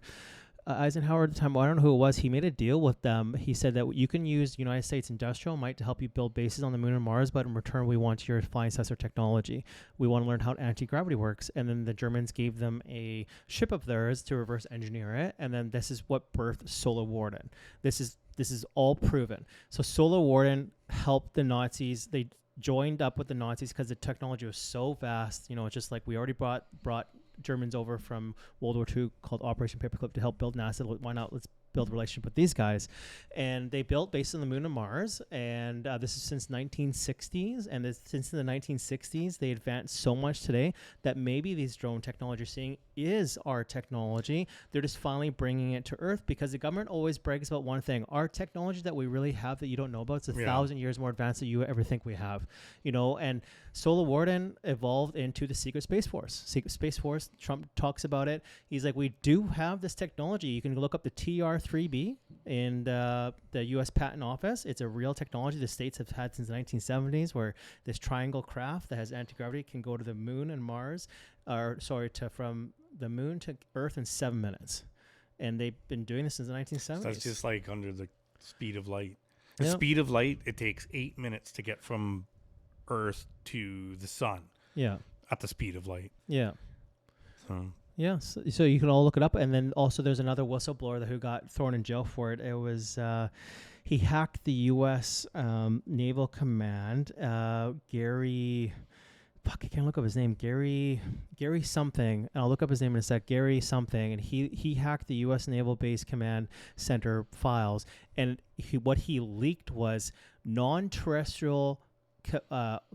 Eisenhower at the time, well, I don't know who it was, he made a deal with them. He said that you can use United States industrial might to help you build bases on the moon and Mars, but in return, we want your flying saucer technology. We want to learn how anti-gravity works. And then the Germans gave them a ship of theirs to reverse engineer it. And then this is what birthed Solar Warden. This is all proven. So Solar Warden helped the Nazis. They joined up with the Nazis because the technology was so vast. You know, it's just like we already brought Germans over from World War II called Operation Paperclip to help build NASA. Why not? Let's build a relationship with these guys. And they built bases on the moon and Mars. And this is since 1960s. And since the 1960s, they advanced so much today that maybe these drone technology you're seeing is our technology. They're just finally bringing it to Earth because the government always brags about one thing. Our technology that we really have that you don't know about, it's 1,000 years more advanced than you ever think we have. You know, and Solar Warden evolved into the Secret Space Force. Secret Space Force, Trump talks about it. He's like, we do have this technology. You can look up the TR-3B in the U.S. Patent Office. It's a real technology the states have had since the 1970s, where this triangle craft that has anti-gravity can go to the moon and Mars, from the moon to Earth in 7 minutes. And they've been doing this since the 1970s. So that's just like under the speed of light. The speed of light, it takes 8 minutes to get from Earth to the sun. Yeah. At the speed of light. Yeah. So. Yeah, so you can all look it up. And then also there's another whistleblower who got thrown in jail for it. It was he hacked the U.S. Naval Command. Gary, I can't look up his name. Gary something. I'll look up his name in a sec. Gary something, and he hacked the U.S. Naval Base Command Center files. And what he leaked was non-terrestrial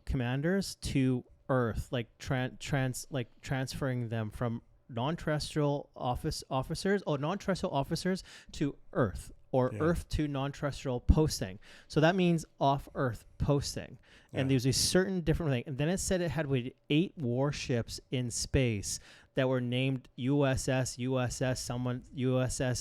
commanders to Earth, like transferring them from non-terrestrial officers to Earth, or Earth to non-terrestrial posting. So that means off-Earth posting. And there's a certain different thing. And then it said it had 8 warships in space that were named USS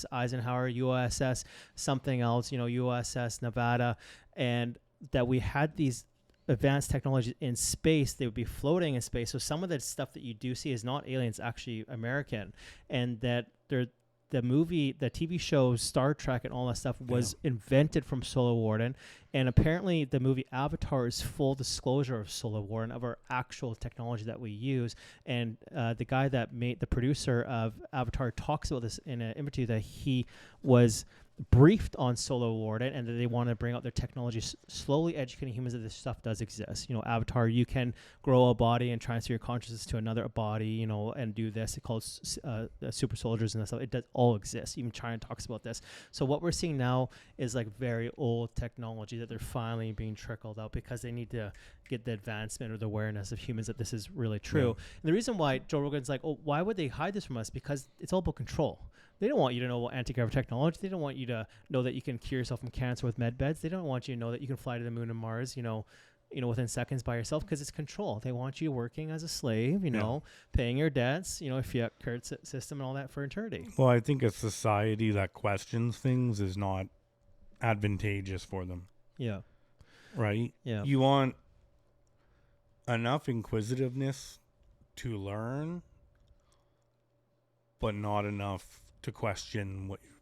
Eisenhower, USS something else, USS Nevada, and that we had these advanced technologies in space. They would be floating in space. So some of the stuff that you do see is not aliens, actually American, and that the TV show Star Trek and all that stuff was invented from Solar Warden. And apparently the movie Avatar is full disclosure of Solar Warden, of our actual technology that we use. And the guy that made the producer of Avatar talks about this in an interview, that he was briefed on Solar Warden and that they want to bring out their technology, slowly educating humans that this stuff does exist. Avatar, you can grow a body and transfer your consciousness to another body, and do this. It calls super soldiers and stuff. It does all exist. Even China talks about this. So what we're seeing now is like very old technology that they're finally being trickled out because they need to get the advancement or the awareness of humans that this is really true. And the reason why Joe Rogan's like, oh, why would they hide this from us? Because it's all about control. They don't want you to know anti-gravity technology. They don't want you to know that you can cure yourself from cancer with med beds. They don't want you to know that you can fly to the moon and Mars, within seconds by yourself, because it's control. They want you working as a slave, paying your debts, fiat currency system and all that for eternity. Well, I think a society that questions things is not advantageous for them. Yeah. Right? Yeah. You want enough inquisitiveness to learn, but not enough to question what you're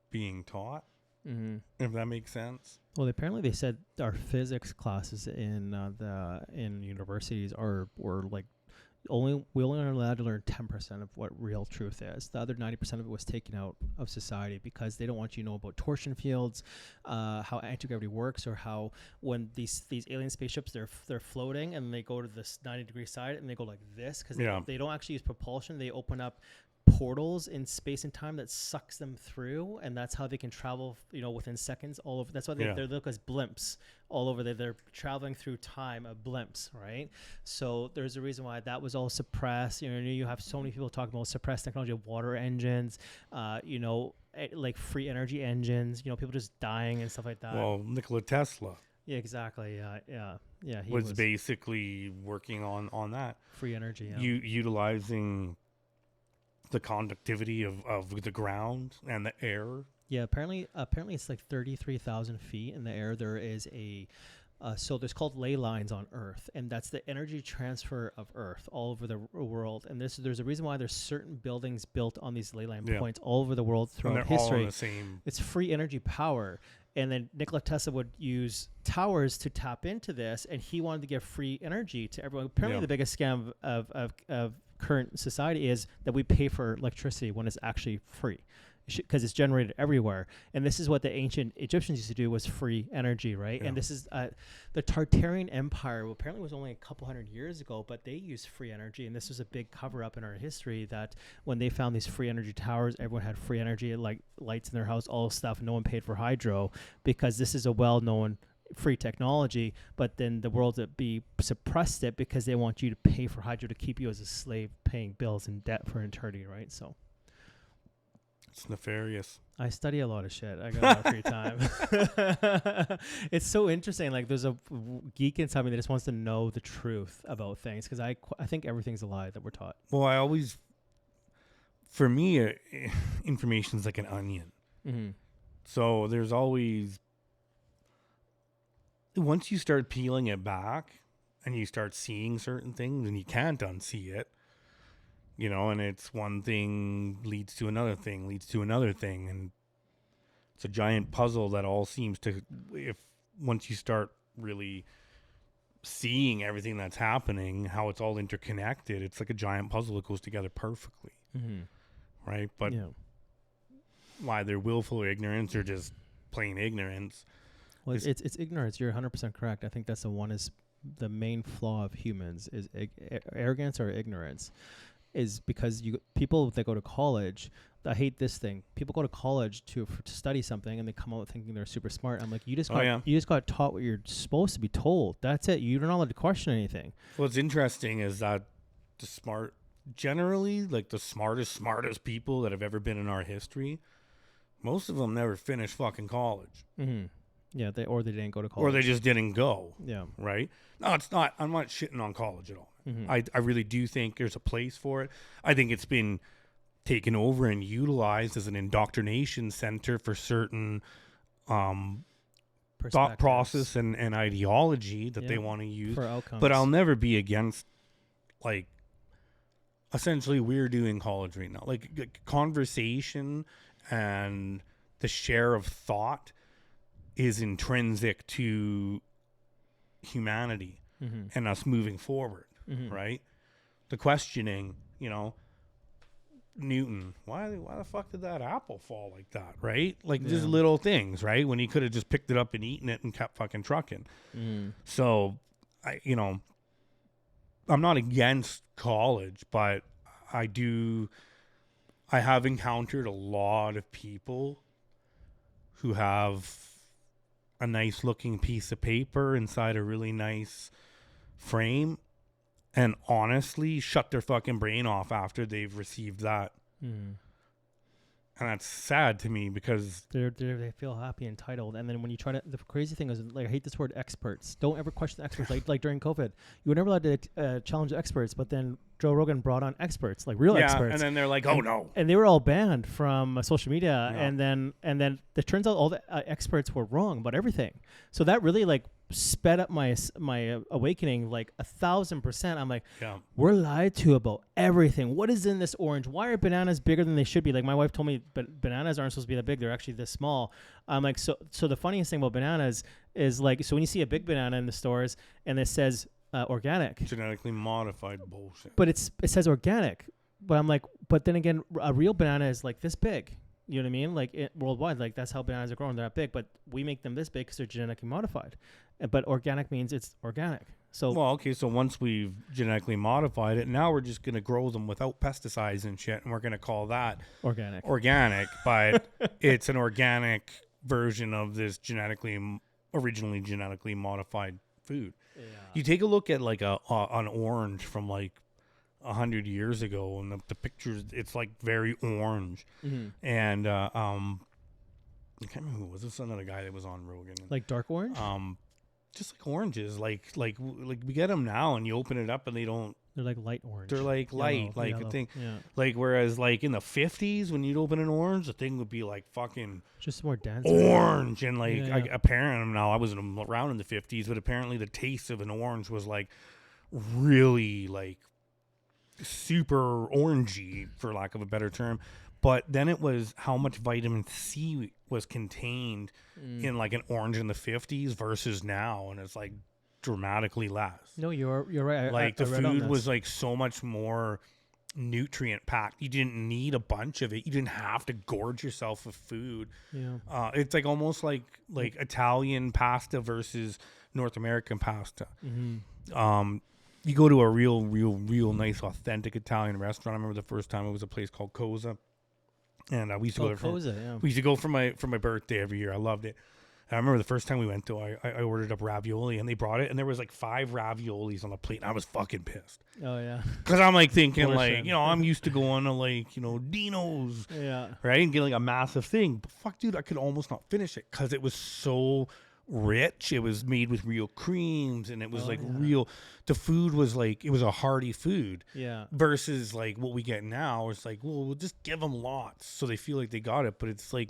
being taught. Mm-hmm. If that makes sense. Well, apparently they said our physics classes in universities were like we only are allowed to learn 10% of what real truth is. The other 90% of it was taken out of society because they don't want you to know about torsion fields, how anti-gravity works, or how when these alien spaceships they're floating and they go to this 90-degree side and they go like this because they don't actually use propulsion. They open up portals in space and time that sucks them through, and that's how they can travel within seconds all over. That's why they look as blimps all over. They're traveling through time of blimps, right? So there's a reason why that was all suppressed. You have so many people talking about suppressed technology of water engines, like free energy engines, people just dying and stuff like that. Well, Nikola Tesla. Yeah, exactly. Yeah. He was basically working on that free energy. Yeah. Utilizing the conductivity of the ground and the air. Yeah, apparently it's like 33,000 feet in the air. There is so there's called ley lines on Earth, and that's the energy transfer of Earth all over the world. And there's a reason why there's certain buildings built on these ley line points all over the world And throughout they're history. all in the same. It's free energy power. And then Nikola Tesla would use towers to tap into this, and he wanted to give free energy to everyone. Apparently, the biggest scam of current society is that we pay for electricity when it's actually free, because it's generated everywhere. And this is what the ancient Egyptians used to do, was free energy, right? Yeah. And this is the Tartarian Empire, apparently was only a couple hundred years ago, but they used free energy. And this was a big cover up in our history, that when they found these free energy towers, everyone had free energy, like lights in their house, all stuff. No one paid for hydro, because this is a well-known free technology. But then the world suppressed it because they want you to pay for hydro to keep you as a slave, paying bills and debt for eternity, right? So It's nefarious. I study a lot of shit. I got a lot of free time. It's so interesting. Like, there's a geek inside me that just wants to know the truth about things, because I think everything's a lie that we're taught. Well, for me, information's like an onion. Mm-hmm. So there's always, once you start peeling it back and you start seeing certain things, and you can't unsee it, and it's one thing leads to another thing, and it's a giant puzzle that all seems to, once you start really seeing everything that's happening, how it's all interconnected, it's like a giant puzzle that goes together perfectly, right? But why they're willful ignorance or just plain ignorance? Well, it's ignorance. You're 100% correct. I think that's the main flaw of humans is arrogance or ignorance. Is because people that go to college, I hate this thing. People go to college to study something, and they come out thinking they're super smart. I'm like, you just got taught what you're supposed to be told. That's it. You're not allowed to question anything. What's interesting is that generally, like the smartest people that have ever been in our history, most of them never finished fucking college. Mm-hmm. Yeah, they didn't go to college, or they just didn't go. Yeah, right. No, it's not. I'm not shitting on college at all. Mm-hmm. I really do think there's a place for it. I think it's been taken over and utilized as an indoctrination center for certain thought process and ideology that they want to use for outcomes. But I'll never be against, like, essentially we're doing college right now, like conversation and the share of thought is intrinsic to humanity and us moving forward, right? The questioning, Newton, why the fuck did that apple fall like that, right? Like just little things, right? When he could have just picked it up and eaten it and kept fucking trucking. So, I'm not against college, but I have encountered a lot of people who have a nice looking piece of paper inside a really nice frame and honestly shut their fucking brain off after they've received that. And that's sad to me because they feel happy and entitled. And then when you try to, the crazy thing is, like, I hate this word experts. Don't ever question experts. like during COVID, you were never allowed to challenge experts, but then Joe Rogan brought on experts, like real experts. And then they're like, oh no. And they were all banned from social media. Yeah. And then it turns out all the experts were wrong about everything. So that really like sped up my awakening like 1,000%. I'm like, we're lied to about everything. What is in this orange? Why are bananas bigger than they should be? Like my wife told me, but bananas aren't supposed to be that big. They're actually this small. I'm like, so the funniest thing about bananas is like, so when you see a big banana in the stores and it says organic, genetically modified bullshit, but it says organic. But I'm like, but then again, a real banana is like this big. You know what I mean? Like worldwide, like that's how bananas are grown. They're that big, but we make them this big because they're genetically modified. But organic means it's organic. So so once we've genetically modified it, now we're just going to grow them without pesticides and shit, and we're going to call that organic, but it's an organic version of this originally genetically modified food. Yeah. You take a look at like an orange from like 100 years ago, and the pictures, it's like very orange. And I can't remember who was this. Another guy that was on Rogan. Like dark orange. Just like oranges, like we get them now, and you open it up, and they don't They're like light orange. They're like light, like yellow. a thing. Yeah. Like whereas like in the 50s when you'd open an orange, the thing would be like fucking Just more dense. orange and like Yeah. apparently now I wasn't around in the 50s, but apparently the taste of an orange was like really like super orangey for lack of a better term. But then it was how much vitamin C was contained in like an orange in the 50s versus now, and it's like dramatically less. No, you're right. Like I the read on food this. was like so much more nutrient packed. You didn't need a bunch of it. You didn't have to gorge yourself with food. Yeah. It's like almost like Italian pasta versus North American pasta. You go to a real nice authentic Italian restaurant. I remember the first time it was a place called Cosa, and we used to go there Cosa, yeah. we used to go for my birthday every year. I loved it. I remember the first time we went though, I ordered up ravioli and they brought it and there was like 5 raviolis on the plate and I was fucking pissed. Oh yeah. Cause I'm like thinking Portion. like, you know, I'm used to going to like, you know, Dino's, Yeah. right? And get like a massive thing. But fuck dude, I could almost not finish it cause it was so rich. It was made with real creams and it was real, the food was like, it was a hearty food. Yeah. Versus like what we get now. It's like, well, we'll just give them lots so they feel like they got it. But it's like,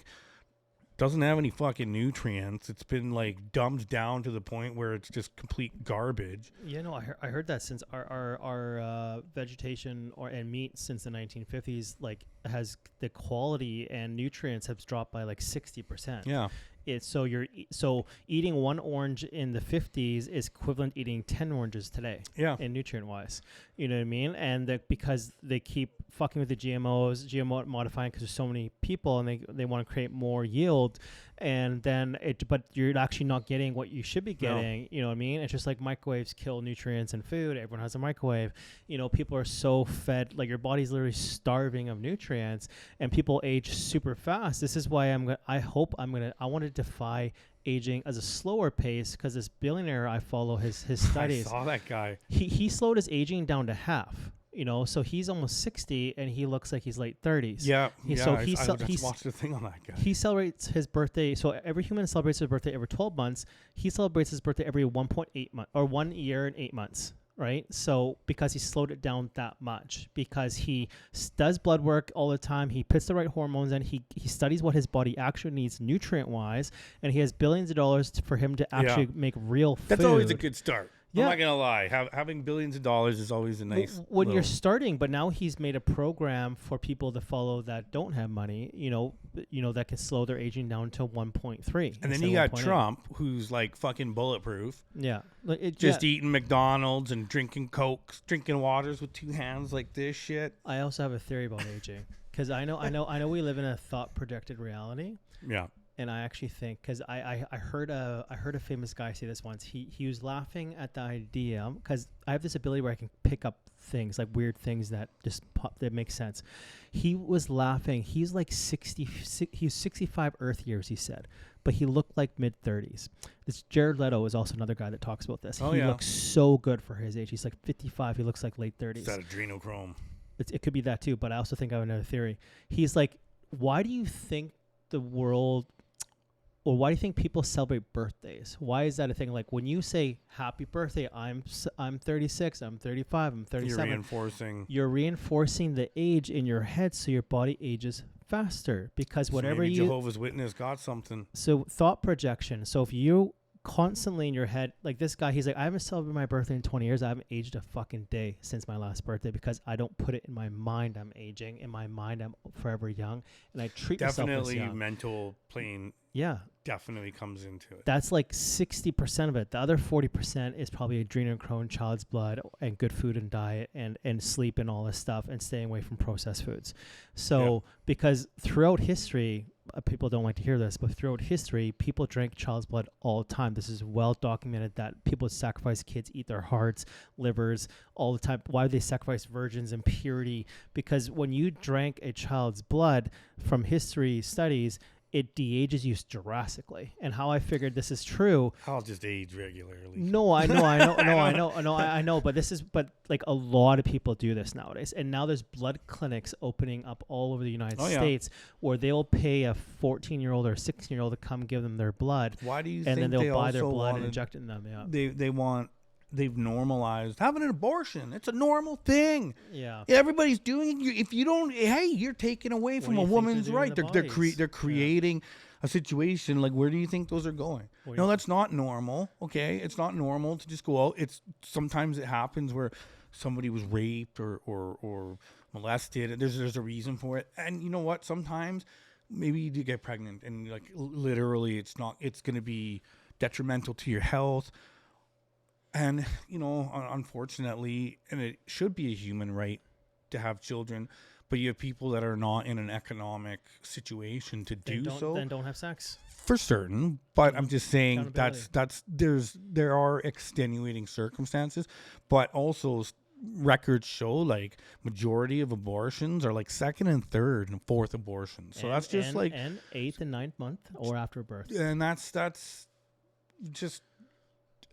doesn't have any fucking nutrients. It's been like dumbed down to the point where it's just complete garbage. Yeah, no, I heard that since our vegetation and meat since the 1950s like has the quality and nutrients have dropped by like 60%. Yeah. It's so eating one orange in the 50s is equivalent to eating 10 oranges today. Yeah. In nutrient wise, you know what I mean? And because they keep fucking with the GMO modifying because there's so many people and they want to create more yield, and then but you're actually not getting what you should be getting. No. You know what I mean? It's just like microwaves kill nutrients in food. Everyone has a microwave. You know, people are so fed, like your body's literally starving of nutrients, and people age super fast. This is why I want to defy aging as a slower pace because this billionaire I follow his studies. I saw that guy. He slowed his aging down to half. You know, so he's almost 60 and he looks like he's late 30s. Yeah. I just watched the thing on that guy. He celebrates his birthday. So every human celebrates his birthday every 12 months. He celebrates his birthday every 1.8 months or 1 year and 8 months. Right. So because he slowed it down that much, because he does blood work all the time, he puts the right hormones in, he studies what his body actually needs nutrient wise, and he has billions of dollars for him to actually make real food. That's always a good start. Yeah. I'm not gonna lie. Having billions of dollars is always a nice. When you're starting, but now he's made a program for people to follow that don't have money. You know that can slow their aging down to 1.3. And then you got Trump, who's like fucking bulletproof. Yeah, eating McDonald's and drinking Cokes, drinking waters with 2 hands like this shit. I also have a theory about aging because I know we live in a thought projected reality. Yeah. And I actually think, because I heard a famous guy say this once. He was laughing at the idea, because I have this ability where I can pick up things, like weird things that just pop, that make sense. He was laughing. He's like 60. He's 65 Earth years, he said, but he looked like mid-30s. This Jared Leto is also another guy that talks about this. He looks so good for his age. He's like 55. He looks like late 30s. It's that adrenochrome. It could be that too, but I also think I have another theory. He's like, why do you think the world... Or why do you think people celebrate birthdays? Why is that a thing? Like when you say happy birthday, I'm 36, I'm 35, I'm 37. You're reinforcing the age in your head so your body ages faster, because whatever maybe Jehovah's Witness got something. So thought projection. So if you constantly in your head, like this guy, he's like, I haven't celebrated my birthday in 20 years. I haven't aged a fucking day since my last birthday because I don't put it in my mind I'm aging. In my mind, I'm forever young, and I treat myself as young. Definitely mental plane. Yeah. Definitely comes into it. That's like 60% of it. The other 40% is probably adrenochrome, child's blood, and good food and diet and sleep and all this stuff, and staying away from processed foods. So because throughout history, people don't like to hear this, but throughout history, people drank child's blood all the time. This is well documented that people sacrifice kids, eat their hearts, livers all the time. Why do they sacrifice virgins and purity? Because when you drank a child's blood, from history studies, it de-ages you drastically. And how I figured this is true. I'll just age regularly. No, I know. But like a lot of people do this nowadays. And now there's blood clinics opening up all over the United States where they'll pay a 14-year-old or a 16-year-old to come give them their blood. Why do you and think then they'll buy their also blood and inject it in them? Yeah. They want they've normalized having an abortion. It's a normal thing. Yeah. Everybody's doing it. If you don't, hey, you're taking away from do a you think woman's they're doing right. to bodies? They're creating a situation. Like, where do you think those are going? What do No, you- that's not normal. Okay, it's not normal to just go out. It's sometimes it happens where somebody was raped or molested, and there's a reason for it. And you know what? Sometimes maybe you do get pregnant, and like literally, it's going to be detrimental to your health. And, you know, unfortunately, and it should be a human right to have children, but you have people that are not in an economic situation to do so. Then don't have sex. For certain, but I'm just saying Accountability. there are extenuating circumstances, but also records show like majority of abortions are like second and third and fourth abortions. So that's just like and 8th and 9th month or after birth. and that's just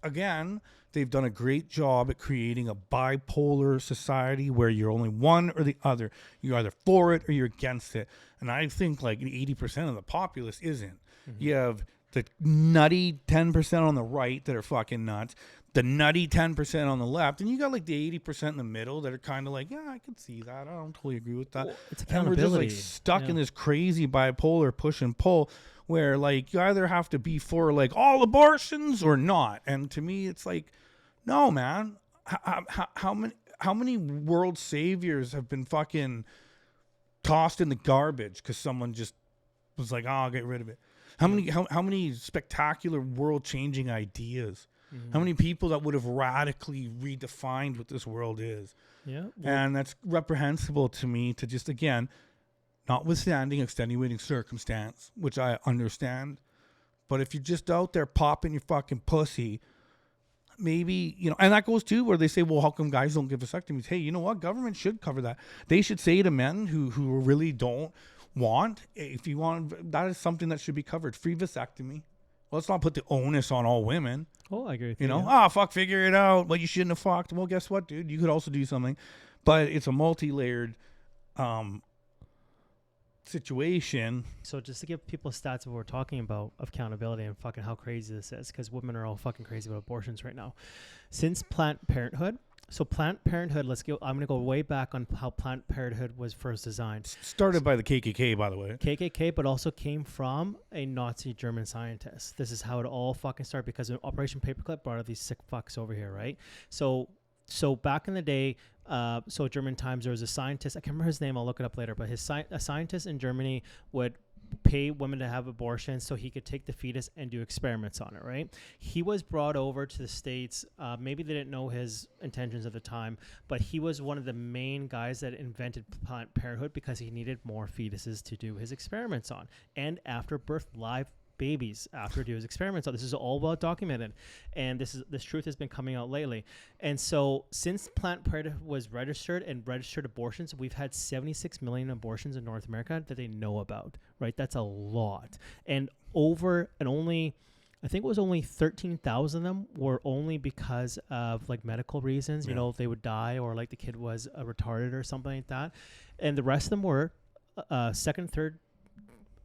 again, they've done a great job at creating a bipolar society where you're only one or the other. You're either for it or you're against it. And I think like 80% of the populace isn't. Mm-hmm. You have the nutty 10% on the right that are fucking nuts, the nutty 10% on the left, and you got like the 80% in the middle that are kind of like, yeah, I can see that. I don't totally agree with that. Well, it's And we're just like accountability. stuck in Yeah. this crazy bipolar push and pull where like you either have to be for like all abortions or not. And to me, it's like, no, man. How many world saviors have been fucking tossed in the garbage because someone just was like, oh, I'll get rid of it. How many spectacular world changing ideas? How many people that would have radically redefined what this world is? Yeah. And that's reprehensible to me to just, again, notwithstanding extenuating circumstance, which I understand. But if you're just out there popping your fucking pussy, maybe, you know, and that goes too where they say, well, how come guys don't get vasectomies? Hey, you know what? Government should cover that. They should say to men who really don't want, if you want, that is something that should be covered. Free vasectomy. Let's not put the onus on all women. Oh, I agree with You know, yeah. fuck, figure it out. Well, you shouldn't have fucked. Well, guess what, dude? You could also do something. But it's a multi-layered situation. So just to give people stats of what we're talking about of accountability and fucking how crazy this is, because women are all fucking crazy about abortions right now. Since Planned Parenthood, so Planned Parenthood, I'm going to go way back on how Planned Parenthood was first designed. Started by the KKK, by the way. KKK, but also came from a Nazi German scientist. This is how it all fucking started because Operation Paperclip brought up these sick fucks over here, right? So back in the day, so German times, there was a scientist, I can't remember his name, I'll look it up later, but a scientist in Germany would pay women to have abortions so he could take the fetus and do experiments on it, right? He was brought over to the States. Maybe they didn't know his intentions at the time, but he was one of the main guys that invented Planned Parenthood because he needed more fetuses to do his experiments on. And after birth, live babies after do his experiments. So this is all well documented, and this truth has been coming out lately. And so since Planned Parenthood was registered abortions, we've had 76 million abortions in North America that they know about, right? That's a lot. And only I think it was only 13,000 of them were only because of like medical reasons, you know, they would die or like the kid was retarded or something like that. And the rest of them were second, third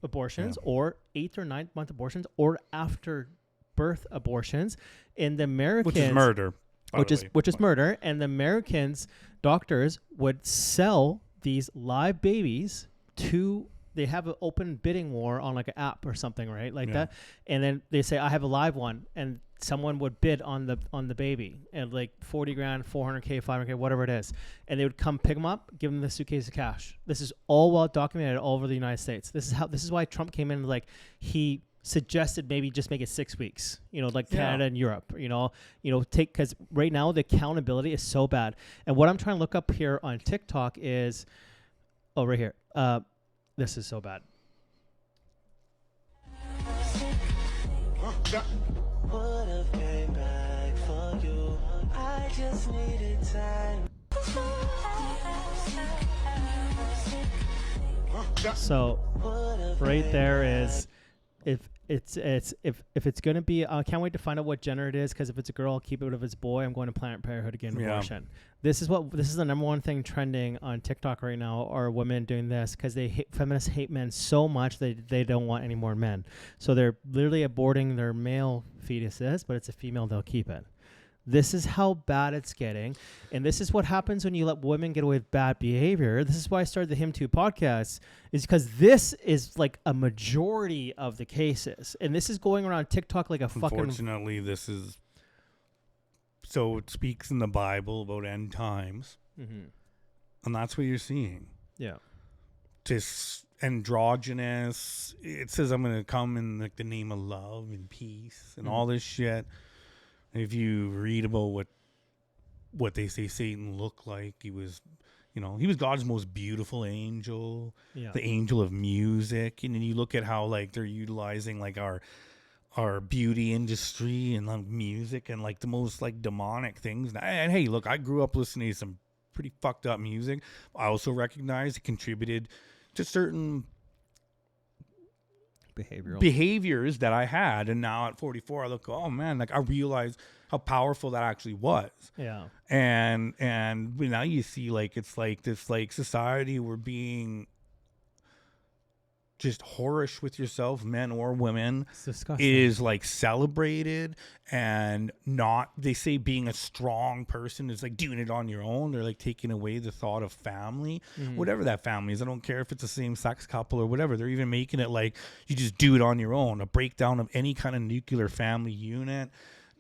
abortions or 8th or 9th month abortions or after birth abortions. In the Americans, Which is murder. Which is murder. And the Americans doctors would sell these live babies to, they have an open bidding war on like an app or something, right? Like that. And then they say, I have a live one, and someone would bid on the baby and like 40 grand, 400K, 500K, whatever it is. And they would come pick them up, give them the suitcase of cash. This is all well documented all over the United States. This is why Trump came in, like he suggested maybe just make it 6 weeks, you know, like Canada and Europe, you know, because right now the accountability is so bad. And what I'm trying to look up here on TikTok is, right here. This is so bad. Would've came back for you. I just needed time. So right there is, if it's gonna be, I can't wait to find out what gender it is, because if it's a girl, I'll keep it. If it's a boy, I'm going to Planned Parenthood again. Abortion. This is the number one thing trending on TikTok right now, are women doing this because feminists hate men so much they don't want any more men. So they're literally aborting their male fetuses, but it's a female, they'll keep it. This is how bad it's getting. And this is what happens when you let women get away with bad behavior. This is why I started the Him Too podcast, is because this is like a majority of the cases. And this is going around TikTok like a fucking... Unfortunately, this is... So it speaks in the Bible about end times. Mm-hmm. And that's what you're seeing. Yeah. This androgynous... It says I'm going to come in like the name of love and peace and all this shit. If you read about what they say Satan looked like, he was God's most beautiful angel, the angel of music. And then you look at how like they're utilizing like our beauty industry and like music and like the most like demonic things. And hey, look, I grew up listening to some pretty fucked up music. I also recognize it contributed to certain behaviors that I had, and now at 44 I look, oh man, like I realize how powerful that actually was. And now you see like it's like this like society, we're being just whorish with yourself, men or women, is like celebrated, and not, they say being a strong person is like doing it on your own. They're like taking away the thought of family, whatever that family is. I don't care if it's a same sex couple or whatever. They're even making it like you just do it on your own. A breakdown of any kind of nuclear family unit,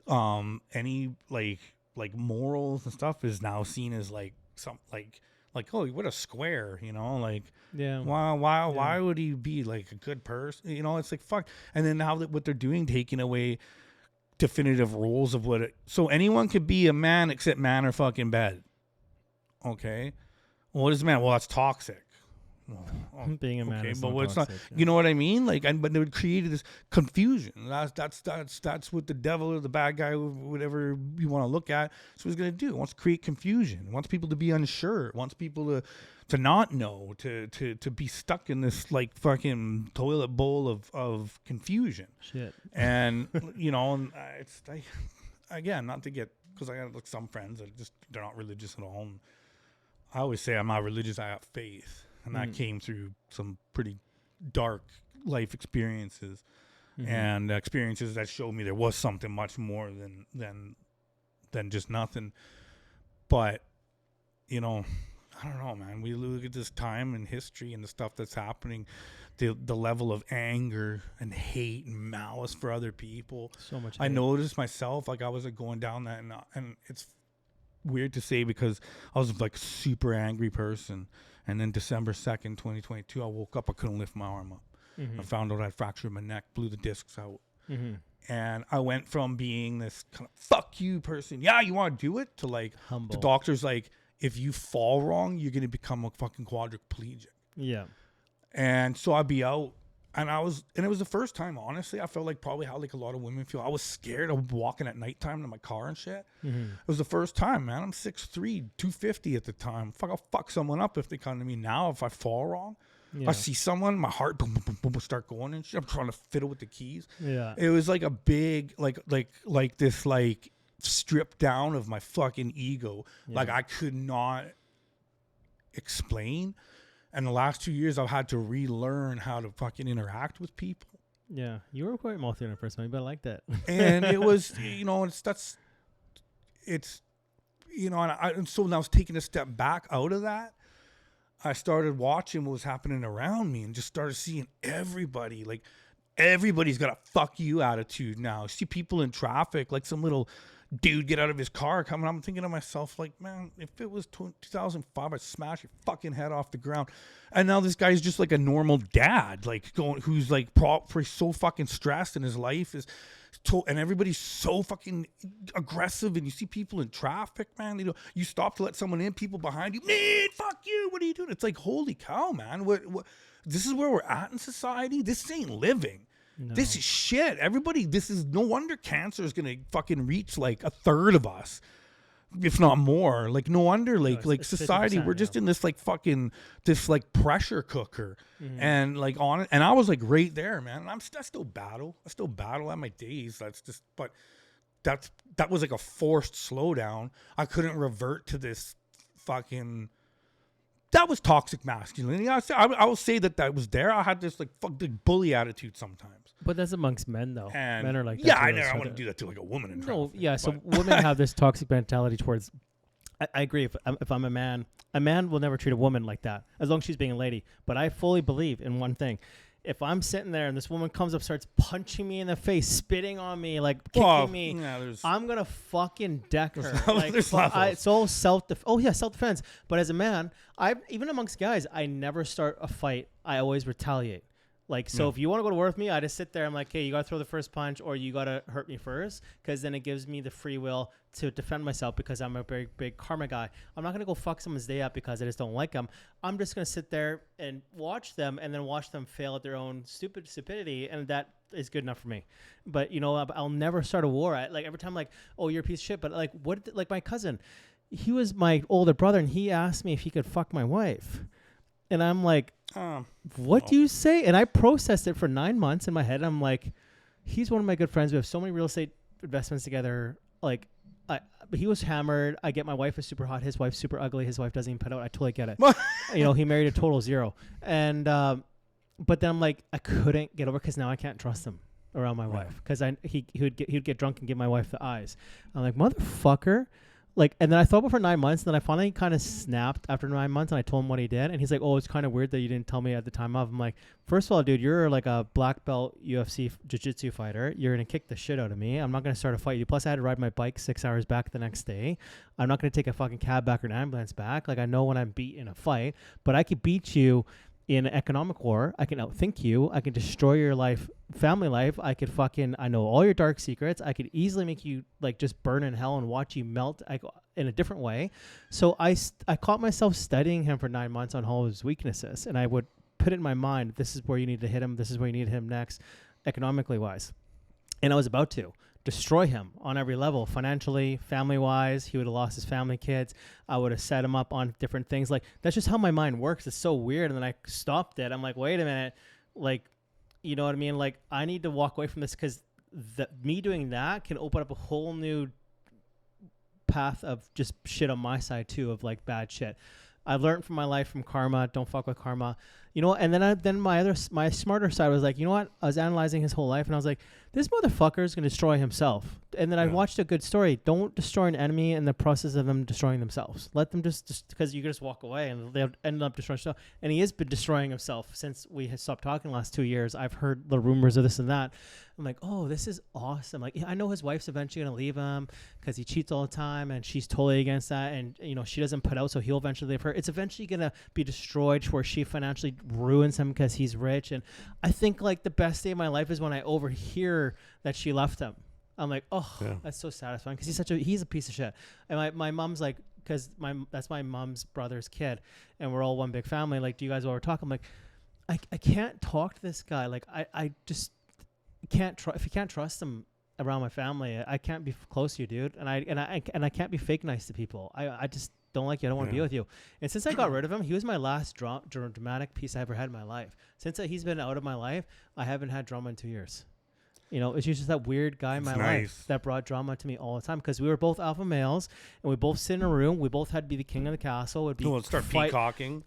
any like morals and stuff is now seen as like some like, oh, what a square, like, why would he be like a good person? It's like, fuck. And then now that what they're doing, taking away definitive rules of so anyone could be a man except man or fucking bed. Okay. Well, what is man? Well, that's toxic. Being a man, okay, is but not what's toxic, not, you know what I mean? Like, but they would create this confusion. That's what the devil or the bad guy, whatever you want to look at, that's what he's gonna do. He wants to create confusion. He wants people to be unsure. He wants people to not know, to be stuck in this like fucking toilet bowl of confusion. Shit. And and it's like, again, not to get, because I got like some friends that they're not religious at all. And I always say I'm not religious. I have faith. And that came through some pretty dark life experiences, and experiences that showed me there was something much more than just nothing. But, I don't know, man. We look at this time in history and the stuff that's happening, the level of anger and hate and malice for other people. So much hate. I noticed myself, like I was like going down that, and it's weird to say because I was like super angry person. And then December 2nd, 2022, I woke up, I couldn't lift my arm up. I found out I'd fractured my neck, blew the discs out. And I went from being this kind of fuck you person, yeah, you want to do it, to like humble. The doctor's like, if you fall wrong, you're going to become a fucking quadriplegic. Yeah. And so I'd be out. And it was the first time, honestly, I felt like probably how like a lot of women feel. I was scared of walking at nighttime in my car and shit. It was the first time, man. I'm 6'3", 250 at the time. I'll fuck someone up if they come to me. Now, if I fall wrong, I see someone, my heart boom, boom, boom, boom, will start going and shit. I'm trying to fiddle with the keys. Yeah. It was like a big, like this, like strip down of my fucking ego. Yeah. Like I could not explain. And the last 2 years, I've had to relearn how to fucking interact with people. Yeah, you were quite multi in person, but I like that. And it was, and so when I was taking a step back out of that, I started watching what was happening around me and just started seeing everybody, like everybody's got a fuck you attitude now. I see people in traffic, like some little dude get out of his car coming. I'm thinking to myself, like, man, if it was 2005, I'd smash your fucking head off the ground. And now this guy's just like a normal dad, like who's like probably so fucking stressed in his life and everybody's so fucking aggressive. And you see people in traffic, man. You stop to let someone in, people behind you, man, fuck you. What are you doing? It's like, holy cow, man. What? This is where we're at in society. This ain't living. No. This is shit. This is no wonder cancer is going to fucking reach like a third of us, if not more. Like, no wonder, like society, we're just in this like fucking, this like pressure cooker. And like on it. And I was like right there, man. And I still battle. I still battle at my days. But that was like a forced slowdown. I couldn't revert to this fucking that was toxic masculinity. I will say that was there. I had this like bully attitude sometimes. But that's amongst men, though. And Men are like that. yeah, too, I so wouldn't do that to like a woman. In No, traffic, yeah. So but- women have this toxic mentality towards. I agree. If I'm a man will never treat a woman like that as long as she's being a lady. But I fully believe in one thing. If I'm sitting there and this woman comes up, starts punching me in the face, spitting on me, like kicking me, yeah, there's I'm gonna fucking deck her. There's Like, levels. it's all self-defense. But as a man, even amongst guys, I never start a fight. I always retaliate. Like, so if you want to go to war with me, I just sit there. I'm like, hey, you got to throw the first punch or you got to hurt me first, because then it gives me the free will to defend myself, because I'm a very big karma guy. I'm not going to go fuck someone's day up because I just don't like them. I'm just going to sit there and watch them, and then watch them fail at their own stupidity. And that is good enough for me. But, you know, I'll never start a war. Like, every time, like, oh, you're a piece of shit. But, like, like my cousin, he was my older brother, and he asked me if he could fuck my wife. And I'm like, what do you say? And I processed it for 9 months in my head. I'm like, he's one of my good friends. We have so many real estate investments together. Like, he was hammered. I get my wife is super hot. His wife's super ugly. His wife doesn't even put out. I totally get it. You know, he married a total zero. And, but then I'm like, I couldn't get over, because now I can't trust him around my wife, because he would get drunk and give my wife the eyes. I'm like, motherfucker. Like, and then I thought about it for 9 months, and then I finally kind of snapped after 9 months, and I told him what he did, and he's like, oh, it's kind of weird that you didn't tell me at the time of. I'm like, first of all, dude, you're like a black belt UFC jiu-jitsu fighter. You're going to kick the shit out of me. I'm not going to start a fight. Plus, I had to ride my bike 6 hours back the next day. I'm not going to take a fucking cab back or an ambulance back. Like, I know when I'm beat in a fight, but I could beat you in an economic war. I can outthink you. I can destroy your life, family life. I know all your dark secrets. I could easily make you like just burn in hell and watch you melt in a different way. So I caught myself studying him for 9 months on all his weaknesses. And I would put it in my mind, this is where you need to hit him. This is where you need to hit him next, economically wise. And I was about to destroy him on every level, financially, family-wise. He would have lost his family, kids. I would have set him up on different things. Like, that's just how my mind works. It's so weird. And then I stopped it. I'm like, wait a minute. Like, you know what I mean? Like, I need to walk away from this, because me doing that can open up a whole new path of just shit on my side too, of like bad shit. I've learned from my life, from karma. Don't fuck with karma. You know, and then my smarter side was like, you know what? I was analyzing his whole life, and I was like, this motherfucker is going to destroy himself. And then I watched a good story. Don't destroy an enemy in the process of them destroying themselves. Let them just because you can just walk away, and they'll end up destroying stuff. And he has been destroying himself since we had stopped talking the last 2 years. I've heard the rumors of this and that. I'm like, oh, this is awesome. Like, I know his wife's eventually going to leave him because he cheats all the time, and she's totally against that. And, you know, she doesn't put out, so he'll eventually leave her. It's eventually going to be destroyed where she financially ruins him because he's rich. And I think, like, the best day of my life is when I overhear that she left him. I'm like, oh, that's so satisfying, because he's a piece of shit. And my mom's like, because that's my mom's brother's kid, and we're all one big family. Like, do you guys ever talk? I'm like, I can't talk to this guy. Like, I just can't if you can't trust him around my family, I can't be close to you, dude. And I can't be fake nice to people. I just don't like you. I don't want to be with you. And since I got rid of him, he was my last dramatic piece I ever had in my life. Since he's been out of my life, I haven't had drama in 2 years. You know, it's just that weird guy in my life that brought drama to me all the time, because we were both alpha males, and we both sit in a room. We both had to be the king of the castle. Would be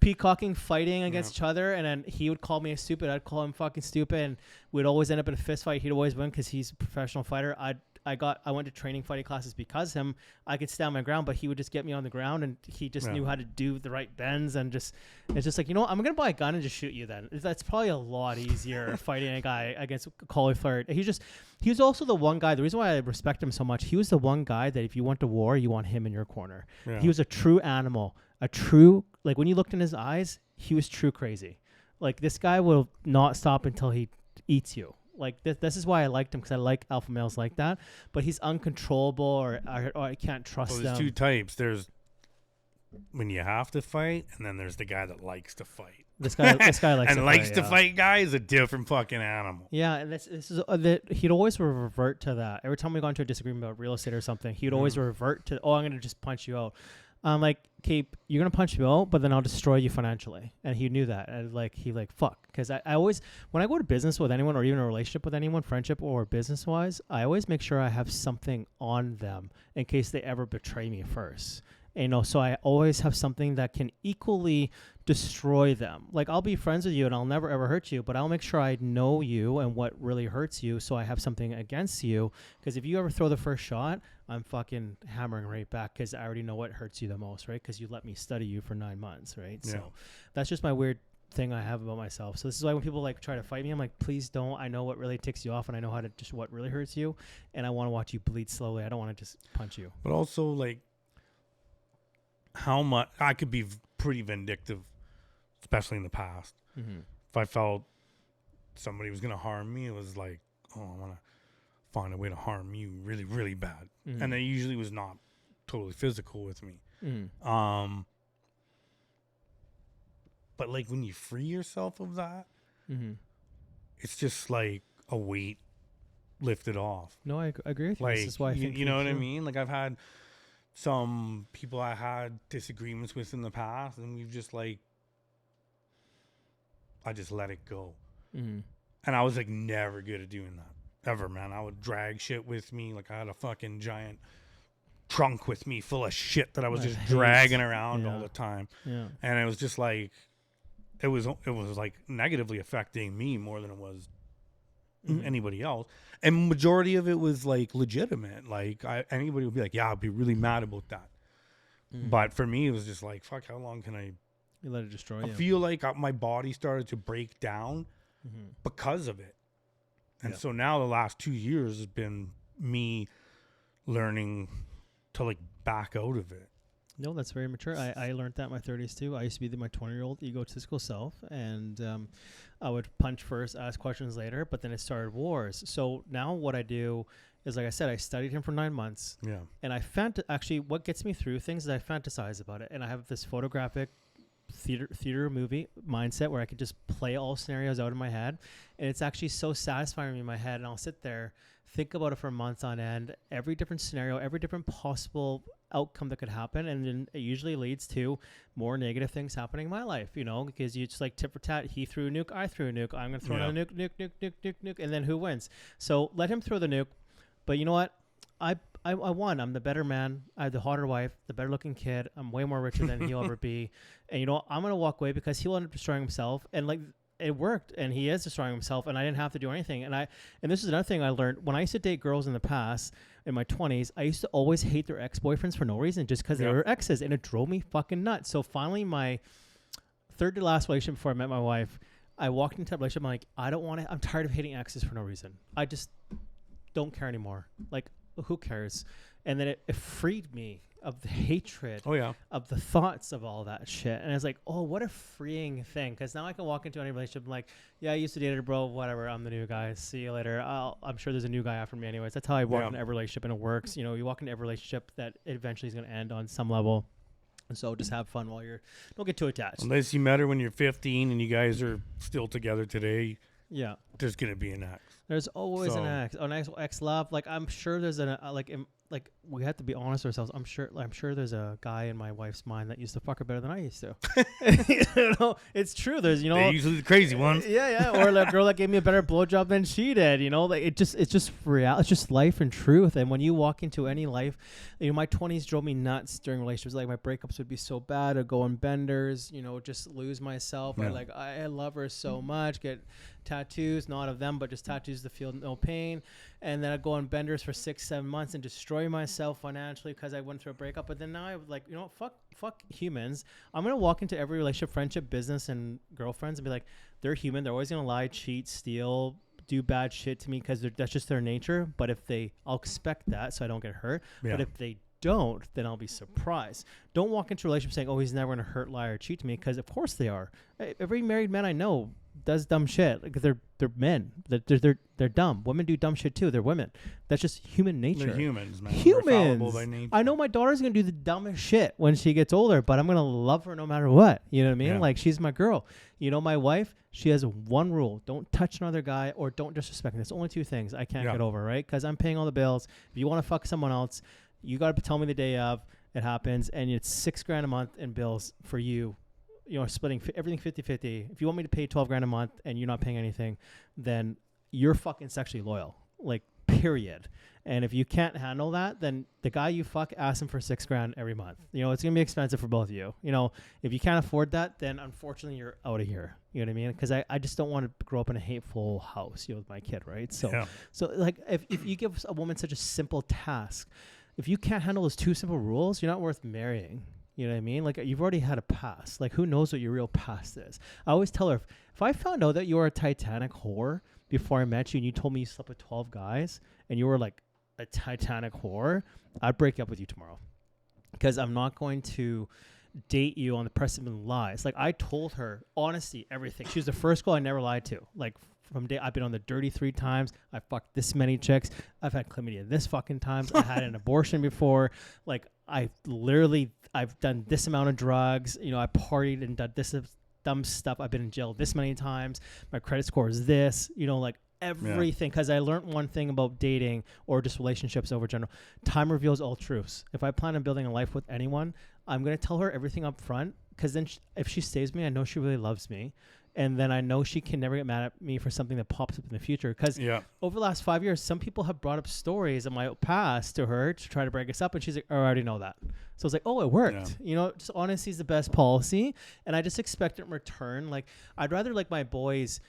peacocking, fighting against each other, and then he would call me a stupid. I'd call him fucking stupid, and we'd always end up in a fist fight. He'd always win because he's a professional fighter. I went to training fighting classes because him. I could stand my ground, but he would just get me on the ground, and he just knew how to do the right bends, and it's just like, you know what? I'm gonna buy a gun and just shoot you. Then that's probably a lot easier fighting a guy against cauliflower. He was also the one guy. The reason why I respect him so much, he was the one guy that if you went to war, you want him in your corner. Yeah. He was a true animal, like when you looked in his eyes, he was true crazy. Like, this guy will not stop until he eats you. Like, this is why I liked him, because I like alpha males like that. But he's uncontrollable, or I can't trust him. There's two types. There's when you have to fight, and then there's the guy that likes to fight. This guy likes to fight. Guy is a different fucking animal. Yeah, and this is he'd always revert to that. Every time we got into a disagreement about real estate or something, he'd always revert to, oh, I'm gonna just punch you out. I'm like, okay, you're gonna punch me out, but then I'll destroy you financially. And he knew that. And he fuck, because I always, when I go to business with anyone, or even a relationship with anyone, friendship or business wise, I always make sure I have something on them in case they ever betray me first. And, you know, so I always have something that can equally destroy them. Like, I'll be friends with you and I'll never ever hurt you, but I'll make sure I know you and what really hurts you, so I have something against you. Because if you ever throw the first shot, I'm fucking hammering right back, because I already know what hurts you the most, right? Because you let me study you for 9 months, right? Yeah. So that's just my weird thing I have about myself. So this is why when people like try to fight me, I'm like, please don't. I know what really ticks you off, and I know how to just what really hurts you, and I want to watch you bleed slowly. I don't want to just punch you. But also, like, how much I could be pretty vindictive, especially in the past. Mm-hmm. If I felt somebody was gonna harm me, it was like, oh, I want to find a way to harm you really, really bad. Mm-hmm. And it usually was not totally physical with me. Mm-hmm. But like when you free yourself of that, Mm-hmm. it's just like a weight lifted off. No, I agree with you. Like, This is why I think you know what I true. mean? Like, I've had some people I had disagreements with in the past, and we've just like, I just let it go. Mm-hmm. And I was like never good at doing that ever, man. I would drag shit with me. Like, I had a fucking giant trunk with me full of shit that I was I just hate. dragging around Yeah. all the time. Yeah. And it was just like, it was like negatively affecting me more than it was Mhm. anybody else. And majority of it was like legitimate. Like, anybody would be like, yeah, I'd be really mad about that. Mhm. But for me, it was just like, fuck, how long can I? You let it destroy I you. feel like my body started to break down Mm-hmm. because of it. And Yeah. so now the last 2 years has been me learning to like back out of it. No, that's very mature. I learned that in my 30s too. I used to be my 20-year-old egotistical self, and I would punch first, ask questions later, but then it started wars. So now what I do is, like I said, I studied him for 9 months, Yeah. and actually what gets me through things is I fantasize about it, and I have this photographic theater movie mindset where I can just play all scenarios out in my head, and it's actually so satisfying in my head, and I'll sit there, think about it for months on end, every different scenario, every different possible outcome that could happen, and then it usually leads to more negative things happening in my life, you know, because you just like tit for tat. He threw a nuke, I threw a nuke, I'm gonna throw another nuke, and then who wins? So let him throw the nuke, but you know what? I won. I'm the better man. I have the hotter wife, the better looking kid. I'm way more richer than he'll ever be. And you know what? I'm gonna walk away because he'll end up destroying himself. And like, it worked, and he is destroying himself, and I didn't have to do anything. And this is another thing I learned when I used to date girls in the past, in my 20s. I used to always hate their ex-boyfriends for no reason, just because they Yep. were exes, and it drove me fucking nuts. So finally, my third to last relationship before I met my wife, I walked into a relationship. I'm like, I don't want to. I'm tired of hating exes for no reason. I just don't care anymore. Like, who cares? And then it freed me of the hatred, Oh yeah. of the thoughts of all that shit. And it's like, oh, what a freeing thing. Because now I can walk into any relationship and like, yeah, I used to date her, bro, whatever. I'm the new guy. See you later. I'm sure there's a new guy after me anyways. That's how I walk Yeah. into every relationship, and it works. You know, you walk into every relationship that eventually is going to end on some level. And so just have fun while don't get too attached. Unless you met her when you're 15 and you guys are still together today, Yeah. there's gonna be an ex. There's always an So- ex love. Like, I'm sure there's like we have to be honest with ourselves. I'm sure there's a guy in my wife's mind that used to fuck her better than I used to. You know, it's true. There's, you know, They're usually the crazy ones. yeah, or that girl that gave me a better blowjob than she did. You know, like it's just real. It's just life and truth. And when you walk into any life, you know, my 20s drove me nuts during relationships. Like, my breakups would be so bad. I'd go on benders. You know, just lose myself. Yeah. I love her so much. Get tattoos, not of them, but just tattoos to feel no pain. And then I'd go on benders for 6-7 months and destroy myself financially because I went through a breakup. But then now I would like, you know, fuck humans. I'm gonna walk into every relationship, friendship, business, and girlfriends and be like, they're human. They're always gonna lie, cheat, steal, do bad shit to me because that's just their nature. But I'll expect that so I don't get hurt. Yeah. But if they don't, then I'll be surprised. Don't walk into a relationship saying, oh, he's never gonna hurt, lie, or cheat to me, because of course they are. Every married man I know does dumb shit. Like, they're men. They're dumb. Women do dumb shit too. They're women. That's just human nature. They're humans, man. We're fallible by Humans. nature. I know my daughter's gonna do the dumbest shit when she gets older, but I'm gonna love her no matter what. You know what I mean? Yeah. Like, she's my girl. You know, my wife, she has one rule: don't touch another guy or don't disrespect me. That's only two things I can't Yeah. get over, right? Because I'm paying all the bills. If you want to fuck someone else, you got to tell me the day of. It happens, and it's $6,000 a month in bills for you. You know, splitting everything 50-50. If you want me to pay $12,000 a month and you're not paying anything, then you're fucking sexually loyal. Like, period. And if you can't handle that, then the guy you fuck, ask him for $6,000 every month. You know, it's going to be expensive for both of you. You know, if you can't afford that, then unfortunately you're out of here. You know what I mean? Because I just don't want to grow up in a hateful house, you know, with my kid, right? So, so like if you give a woman such a simple task, if you can't handle those 2 simple rules, you're not worth marrying. You know what I mean? Like, you've already had a past. Like, who knows what your real past is? I always tell her, if I found out that you were a Titanic whore before I met you and you told me you slept with 12 guys and you were like a Titanic whore, I'd break up with you tomorrow. Because I'm not going to date you on the precipice of lies. Like, I told her honesty, everything. She was the first girl I never lied to. Like, from day, I've been on the dirty 3 times. I fucked this many chicks. I've had chlamydia this fucking times. I had an abortion before. Like, I've done this amount of drugs. You know, I partied and done this dumb stuff. I've been in jail this many times. My credit score is this. You know, like everything. Because I learned one thing about dating or just relationships over general. Time reveals all truths. If I plan on building a life with anyone, I'm going to tell her everything up front. Because then if she stays with me, I know she really loves me. And then I know she can never get mad at me for something that pops up in the future. Because over the last 5 years, some people have brought up stories of my past to her to try to break us up. And she's like, oh, I already know that. So I was like, oh, it worked. You know, just honesty is the best policy. And I just expect it in return. Like, I'd rather like my boys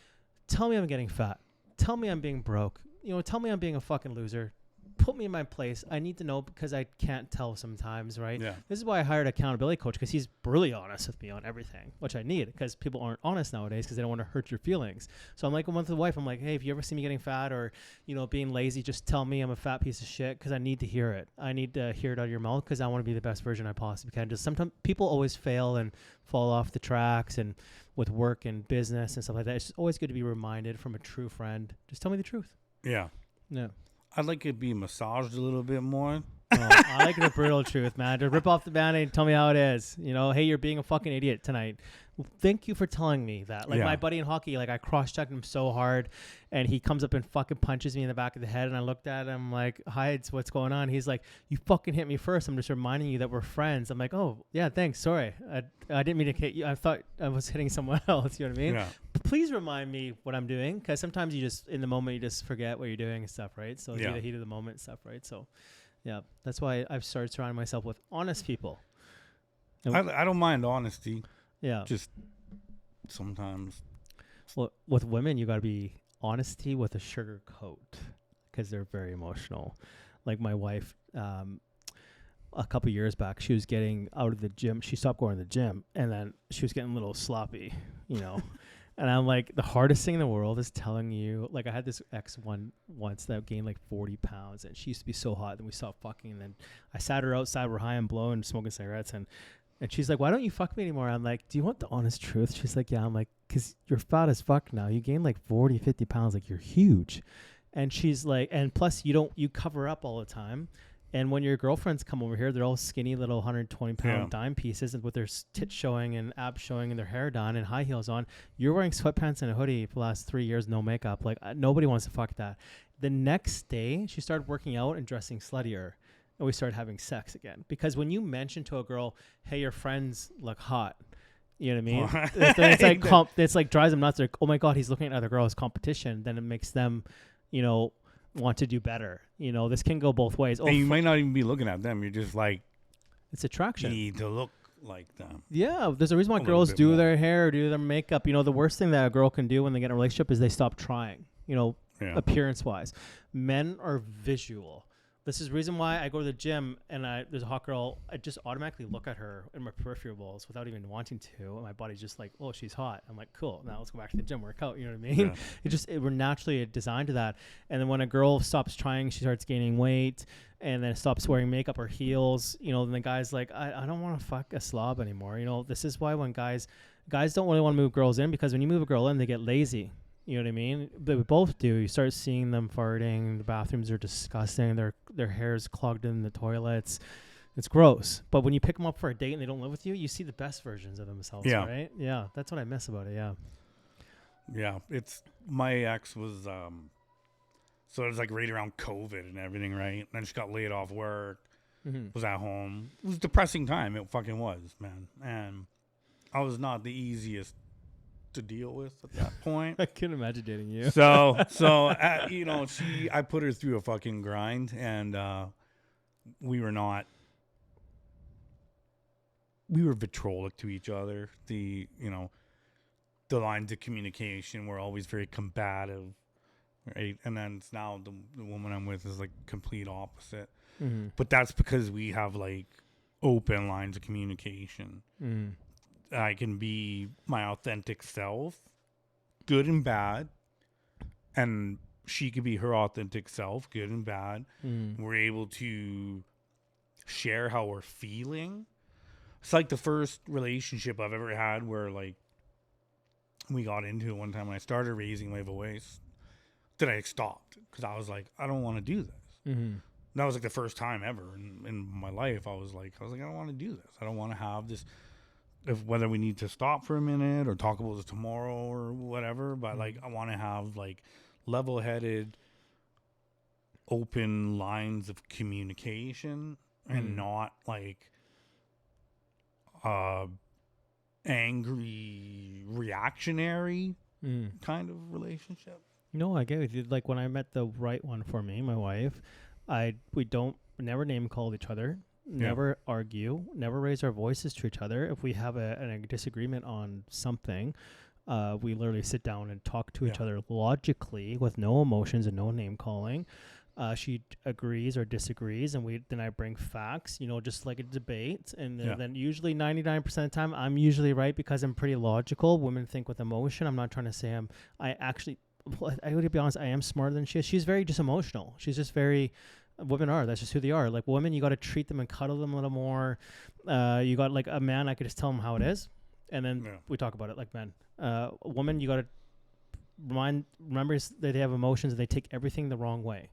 tell me I'm getting fat. Tell me I'm being broke. You know, tell me I'm being a fucking loser. Put me in my place. I need to know because I can't tell sometimes, right? Yeah. This is why I hired an accountability coach, because he's brutally honest with me on everything, which I need, because people aren't honest nowadays because they don't want to hurt your feelings. So I'm like, with the wife, I'm like, hey, if you ever see me getting fat or, you know, being lazy, just tell me I'm a fat piece of shit, because I need to hear it. I need to hear it out of your mouth because I want to be the best version I possibly can. Just sometimes people always fail and fall off the tracks, and with work and business and stuff like that. It's always good to be reminded from a true friend. Just tell me the truth. Yeah. Yeah. I'd like it to be massaged a little bit more. I like the brutal truth, man. Just rip off the Band-Aid and tell me how it is. You know, hey, you're being a fucking idiot tonight. Well, thank you for telling me that. Like my buddy in hockey, like I cross-checked him so hard, and he comes up and fucking punches me in the back of the head, and I looked at him like, Hides, what's going on? He's like, you fucking hit me first. I'm just reminding you that we're friends. I'm like, oh, yeah, thanks. Sorry. I didn't mean to hit you. I thought I was hitting someone else. You know what I mean? Yeah. Please remind me what I'm doing, because sometimes you just, in the moment, you just forget what you're doing and stuff, right? So it's the heat of the moment and stuff, right? So, yeah, that's why I've started surrounding myself with honest people. I don't mind honesty. Yeah. Just sometimes. Well, with women, you got to be honesty with a sugar coat, because they're very emotional. Like my wife, a couple years back, she was getting out of the gym. She stopped going to the gym, and then she was getting a little sloppy, you know. And I'm like, the hardest thing in the world is telling you, like I had this ex once that gained like 40 pounds, and she used to be so hot. Then we stopped fucking, and then I sat her outside, we're high and blowing, smoking cigarettes, and she's like, why don't you fuck me anymore? I'm like, do you want the honest truth? She's like, yeah. I'm like, because you're fat as fuck now. You gained like 40, 50 pounds. Like, you're huge. And she's like, and plus you cover up all the time. And when your girlfriends come over here, they're all skinny little 120-pound dime pieces, and with their tits showing and abs showing and their hair done and high heels on. You're wearing sweatpants and a hoodie for the last 3 years, no makeup. Like, nobody wants to fuck that. The next day, she started working out and dressing sluttier. And we started having sex again. Because when you mention to a girl, hey, your friends look hot, you know what I mean? it's like drives them nuts. They're like, oh my God, he's looking at other girls' competition. Then it makes them, you know, want to do better. You know, this can go both ways. And you might not even be looking at them. You're just like, it's attraction. You need to look like them. Yeah, there's a reason why girls do their hair or do their makeup. You know, the worst thing that a girl can do when they get in a relationship is they stop trying, you know, appearance-wise. Men are visual. This is the reason why I go to the gym and there's a hot girl. I just automatically look at her in my peripherals without even wanting to. And my body's just like, oh, she's hot. I'm like, cool. Now let's go back to the gym, work out. You know what I mean? Yeah. We're naturally designed to that. And then when a girl stops trying, she starts gaining weight and then stops wearing makeup or heels. You know, then the guy's like, I don't want to fuck a slob anymore. You know, this is why when guys don't really want to move girls in, because when you move a girl in, they get lazy. You know what I mean? But we both do. You start seeing them farting. The bathrooms are disgusting. Their hair's clogged in the toilets. It's gross. But when you pick them up for a date and they don't live with you, you see the best versions of themselves, right? Yeah, that's what I miss about it, Yeah, it's my ex was, so it was like right around COVID and everything, right? And then she got laid off work, was at home. It was a depressing time. It fucking was, man. And I was not the easiest to deal with at that point. I can imagine dating you. So you know, I put her through a fucking grind, and we were vitrolic to each other. The lines of communication were always very combative, right? And then it's now the woman I'm with is like complete opposite. Mm-hmm. But that's because we have like open lines of communication. Mm-hmm. I can be my authentic self, good and bad, and she could be her authentic self, good and bad. We're able to share how we're feeling. It's like the first relationship I've ever had where like we got into it one time when I started raising my voice. Then I stopped because I was like, I don't want to do this. Mm-hmm. That was like the first time ever in my life. I was like, I don't want to do this. I don't want to have this. Whether we need to stop for a minute or talk about this tomorrow or whatever, but like I want to have like level-headed, open lines of communication and not like angry, reactionary kind of relationship. No, I get with you. Like when I met the right one for me, my wife, we don't never name call each other. Never argue, never raise our voices to each other. If we have a disagreement on something, we literally sit down and talk to each other logically with no emotions and no name calling. She agrees or disagrees, and then I bring facts, just like a debate. And then usually 99% of the time, I'm usually right because I'm pretty logical. Women think with emotion. I'm not trying to say I would be honest, I am smarter than she is. She's very just emotional. She's just very... Women are. That's just who they are. Like women, you got to treat them and cuddle them a little more. You got like a man, I could just tell him how it is, and then we talk about it like men. A woman, you got to remember that they have emotions and they take everything the wrong way.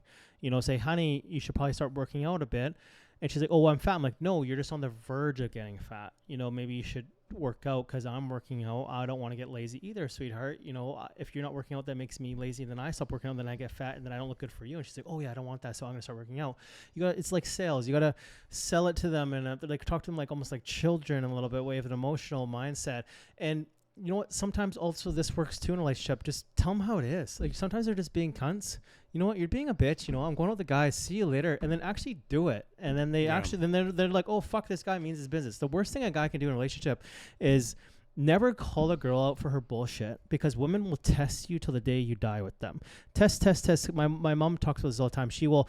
Say, honey, you should probably start working out a bit. And she's like, oh, I'm fat. I'm like, no, you're just on the verge of getting fat. Maybe you should work out because I'm working out. I don't want to get lazy either, sweetheart. If you're not working out, that makes me lazy. Then I stop working out, then I get fat, and then I don't look good for you. And she's like, oh yeah, I don't want that, so I'm gonna start working out. It's like sales. You gotta sell it to them and like talk to them like almost like children a little bit, way of an emotional mindset. And you know what? Sometimes also this works too in a relationship. Just tell them how it is. Like sometimes they're just being cunts. You know what? You're being a bitch. I'm going out with the guys. See you later. And then actually do it. And then they're like, oh, fuck, this guy means his business. The worst thing a guy can do in a relationship is never call a girl out for her bullshit, because women will test you till the day you die with them. Test. My mom talks about this all the time. She will...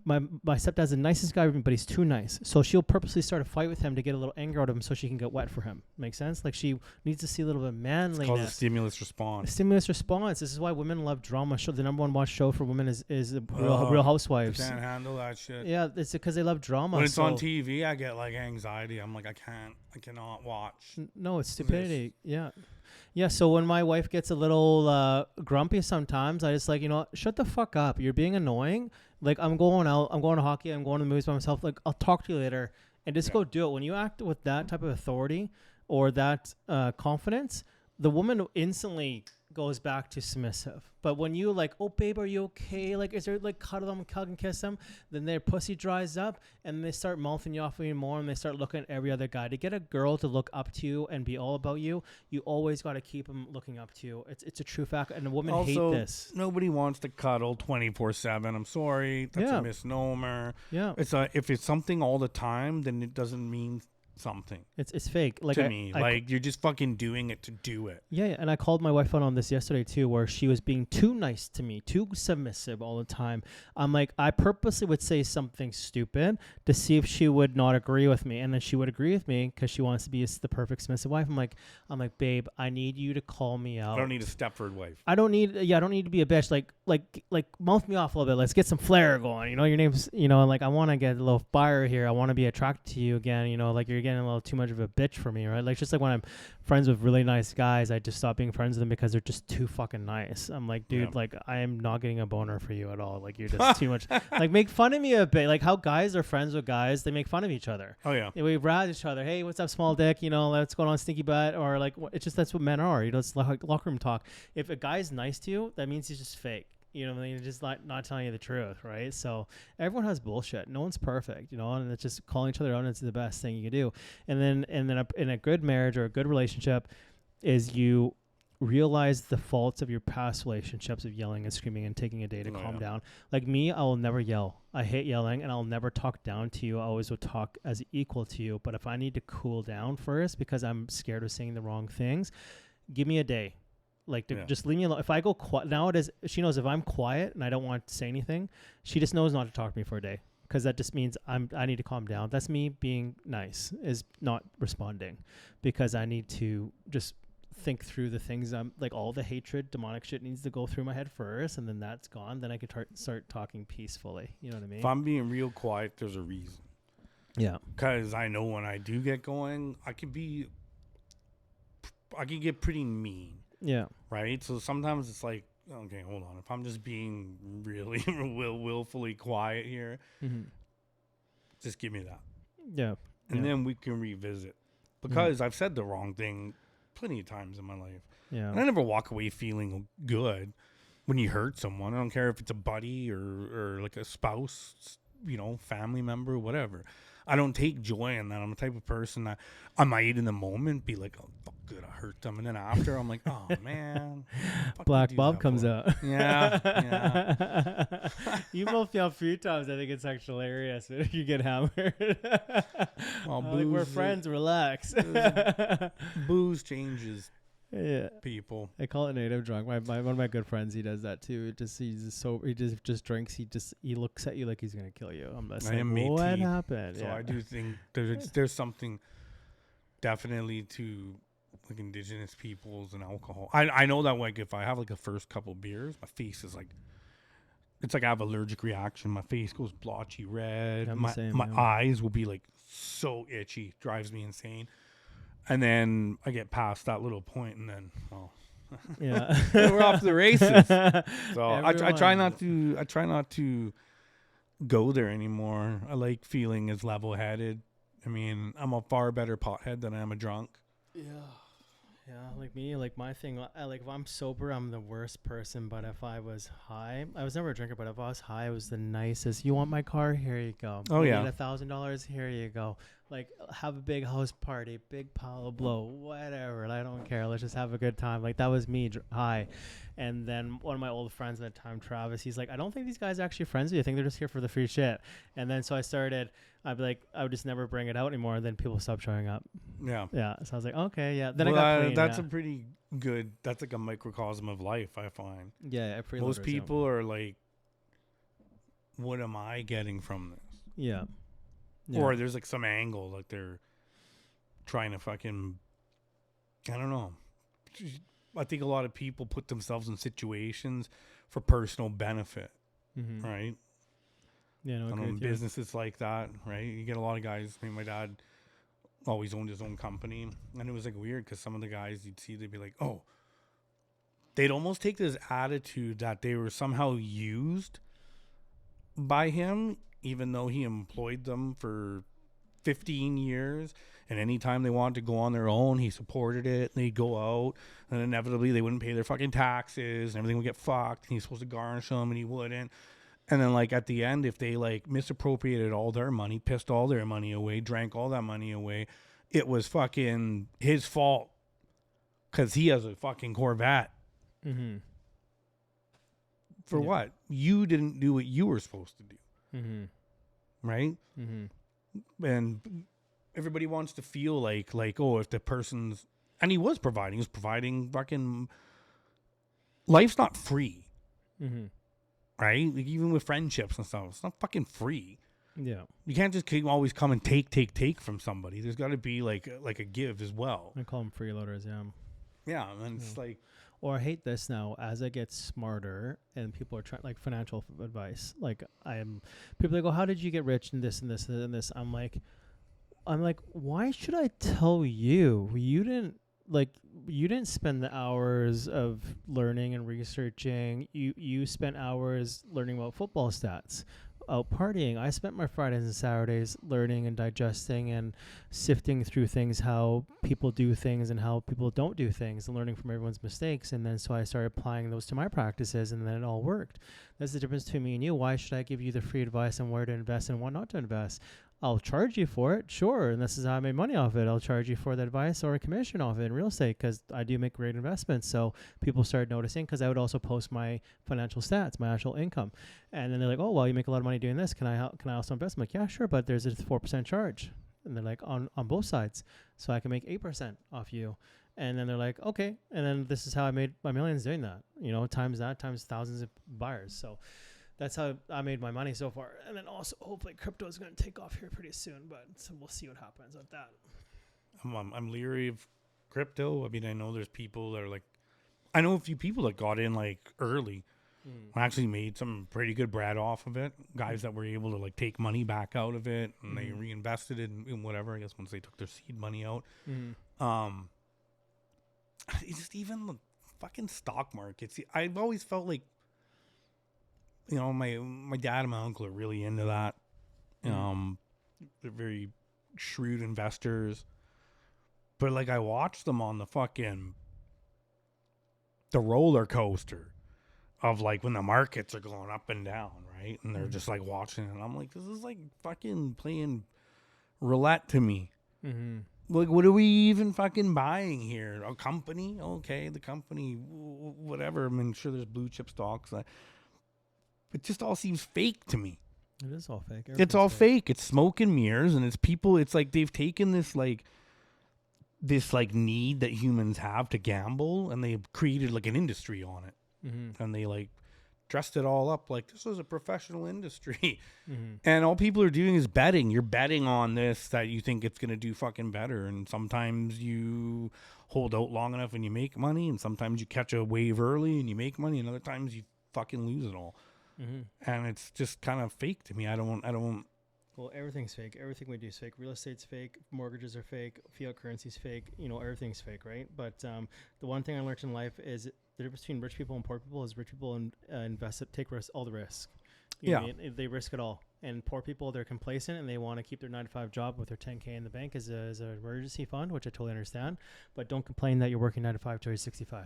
My stepdad's the nicest guy, but he's too nice. So she'll purposely start a fight with him to get a little anger out of him so she can get wet for him. Make sense? Like she needs to see a little bit of manliness. It's called a stimulus response. Stimulus response. This is why women love drama. The number one watch show for women is Real Housewives. I can't handle that shit. Yeah, it's because they love drama. When it's on TV, I get like anxiety. I'm like, I cannot watch. No, it's stupidity. Yeah. Yeah, so when my wife gets a little grumpy sometimes, I just like, shut the fuck up. You're being annoying. Like, I'm going out. I'm going to hockey. I'm going to the movies by myself. Like, I'll talk to you later. And just go do it. When you act with that type of authority or that confidence, the woman instantly goes back to submissive. But when you like, oh, babe, are you okay? Like, is there like cuddle them, hug and kiss them? Then their pussy dries up and they start mouthing you off even more, and they start looking at every other guy. To get a girl to look up to you and be all about you, you always got to keep them looking up to you. It's a true fact, and women also, hate this. Nobody wants to cuddle 24/7. I'm sorry, that's a misnomer. Yeah, if it's something all the time, then it doesn't mean something. It's fake. Like to me, you're just fucking doing it to do it. Yeah, and I called my wife out on this yesterday too, where she was being too nice to me, too submissive all the time. I'm like, I purposely would say something stupid to see if she would not agree with me, and then she would agree with me because she wants to be the perfect submissive wife. I'm like, babe, I need you to call me out. I don't need a Stepford wife. I don't need to be a bitch. Like mouth me off a little bit. Let's get some flair going. Your name's, like I want to get a little fire here. I want to be attracted to you again. Like you're getting a little too much of a bitch for me, right? Like just like when I'm friends with really nice guys, I just stop being friends with them because they're just too fucking nice. I'm like, dude, like I am not getting a boner for you at all. Like you're just too much. Like make fun of me a bit. Like how guys are friends with guys, they make fun of each other. Oh yeah. We razz each other. Hey, what's up, small dick? Let's go on, stinky butt. Or like it's just that's what men are. It's like locker room talk. If a guy's nice to you, that means he's just fake. They're just not telling you the truth, right? So everyone has bullshit. No one's perfect, and it's just calling each other out. It's the best thing you can do. And then in a good marriage or a good relationship is you realize the faults of your past relationships of yelling and screaming and taking a day to calm down. Like me, I will never yell. I hate yelling, and I'll never talk down to you. I always will talk as equal to you. But if I need to cool down first because I'm scared of saying the wrong things, give me a day. Like, just leave me alone. If I go quiet, nowadays, she knows if I'm quiet and I don't want to say anything, she just knows not to talk to me for a day. Because that just means I need to calm down. That's me being nice, is not responding. Because I need to just think through the things I'm like, all the hatred, demonic shit needs to go through my head first, and then that's gone. Then I can start talking peacefully. You know what I mean? If I'm being real quiet, there's a reason. Yeah. Because I know when I do get going, I can get pretty mean. Yeah. Right? So sometimes it's like, okay, hold on. If I'm just being really willfully quiet here, just give me that. Yeah. And then we can revisit. Because I've said the wrong thing plenty of times in my life. Yeah. And I never walk away feeling good when you hurt someone. I don't care if it's a buddy or like a spouse, family member, whatever. I don't take joy in that. I'm the type of person that I might in the moment be like, oh, fuck, good, I hurt them. And then after, I'm like, oh, man. Black Bob comes out. Yeah. You both yell a few times. I think it's actually hilarious if you get hammered. Well, like, we're friends, relax. Booze changes Yeah, people. I call it native drunk. One of my good friends, he does that too. He just drinks. He looks at you like he's gonna kill you. I'm just like, what happened? So I do think there's something definitely to like indigenous peoples and alcohol. I know that like if I have like the first couple beers, my face is like, it's like I have allergic reaction. My face goes blotchy red. My eyes will be like so itchy, drives me insane. And then I get past that little point, and then, yeah, we're off to the races. So I try not to go there anymore. I like feeling as level-headed. I mean, I'm a far better pothead than I am a drunk. Yeah, like me, like my thing, like if I'm sober, I'm the worst person. But if I was high, I was never a drinker, but if I was high, I was the nicest. You want my car? Here you go. Oh, you yeah. need $1,000? Here you go. Like, have a big house party, big pile of blow, whatever. I don't care. Let's just have a good time. Like, that was me high. And then one of my old friends at the time, Travis, he's like, I don't think these guys are actually friends with you. I think they're just here for the free shit. And then so I'd be like, I would just never bring it out anymore. And then people stopped showing up. Yeah. Yeah. So I was like, okay, yeah. Then I got clean. That's a pretty good, that's like a microcosm of life, I find. Yeah. Most people are like, what am I getting from this? Yeah. Or there's like some angle, like they're trying to fucking, I don't know. I think a lot of people put themselves in situations for personal benefit, right? Yeah, no, and businesses like that, right? You get a lot of guys. I mean, my dad always owned his own company, and it was like weird because some of the guys you'd see, they'd be like, oh, they'd almost take this attitude that they were somehow used by him, even though he employed them for 15 years, and anytime they wanted to go on their own, he supported it. They'd go out, and inevitably they wouldn't pay their fucking taxes, and everything would get fucked, and he's supposed to garnish them, and he wouldn't. And then, like, at the end, if they, like, misappropriated all their money, pissed all their money away, drank all that money away, it was fucking his fault because he has a fucking Corvette. For what? You didn't do what you were supposed to do. Right? And everybody wants to feel like, oh, if the person's, and he was providing fucking, life's not free. Right? Like, even with friendships and stuff, it's not fucking free. Yeah. You can't just always come and take from somebody. There's got to be like a give as well. I call them freeloaders, yeah. Yeah, and it's like, or I hate this now as I get smarter and people are trying, like, financial advice. Like, people go, how did you get rich and this and this and this? I'm like, why should I tell you? You didn't spend the hours of learning and researching. You spent hours learning about football stats, out partying. I spent my Fridays and Saturdays learning and digesting and sifting through things, how people do things and how people don't do things, and learning from everyone's mistakes. And then so I started applying those to my practices, and then it all worked. That's the difference between me and you. Why should I give you the free advice on where to invest and what not to invest? I'll charge you for it, sure, and this is how I made money off it. I'll charge you for the advice or a commission off it in real estate because I do make great investments. So people started noticing because I would also post my financial stats, my actual income, and then they're like, "Oh, well, you make a lot of money doing this. Can I also invest?" I'm like, "Yeah, sure, but there's a 4% charge," and they're like, "On both sides, so I can make 8% off you." And then they're like, "Okay," and then this is how I made my millions doing that. Times thousands of buyers. So that's how I made my money so far. And then also, hopefully, crypto is going to take off here pretty soon. But so we'll see what happens with that. I'm leery of crypto. I mean, I know there's people that are like, I know a few people that got in like early, actually made some pretty good bread off of it. Guys that were able to like take money back out of it and they reinvested it in whatever. I guess once they took their seed money out. It's just even the fucking stock market. See, I've always felt like, my dad and my uncle are really into that. They're very shrewd investors. But like I watch them on the roller coaster of like when the markets are going up and down, right? And they're just like watching it. And I'm like, this is like fucking playing roulette to me. Like, what are we even fucking buying here? A company? Okay, the company, whatever. I mean, sure, there's blue chip stocks. It just all seems fake to me. It is all fake. It's all fake. It's smoke and mirrors, and it's people. It's like they've taken this need that humans have to gamble, and they've created like an industry on it, and they like dressed it all up like this was a professional industry, and all people are doing is betting. You're betting on this that you think it's gonna do fucking better, and sometimes you hold out long enough and you make money, and sometimes you catch a wave early and you make money, and other times you fucking lose it all. And it's just kind of fake to me. I don't. Well, everything's fake. Everything we do is fake. Real estate's fake. Mortgages are fake. Fiat currency's fake. Everything's fake, right? But the one thing I learned in life is the difference between rich people and poor people is rich people take all the risk. You know what I mean? They risk it all. And poor people, they're complacent and they want to keep their 9-to-5 job with their $10K in the bank as an emergency fund, which I totally understand. But don't complain that you're working 9-to-5 till you're 65.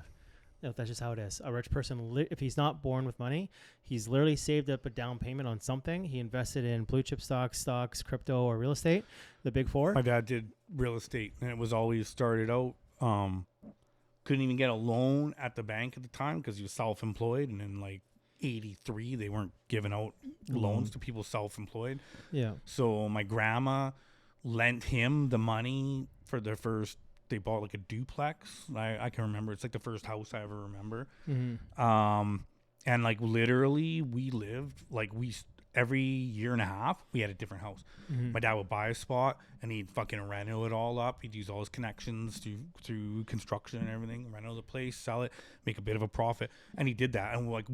That's just how it is. A rich person, if he's not born with money, he's literally saved up a down payment on something. He invested in blue chip stocks, crypto, or real estate, the big four. My dad did real estate, and it was always started out. Couldn't even get a loan at the bank at the time because he was self-employed, and in like 83, they weren't giving out loans to people self-employed. Yeah. So my grandma lent him the money for their first. They bought like a duplex. I can remember. It's like the first house I ever remember. And like literally we lived like every year and a half we had a different house. My dad would buy a spot and he'd fucking reno it all up. He'd use all his connections through construction and everything, reno the place, sell it, make a bit of a profit. And he did that. And like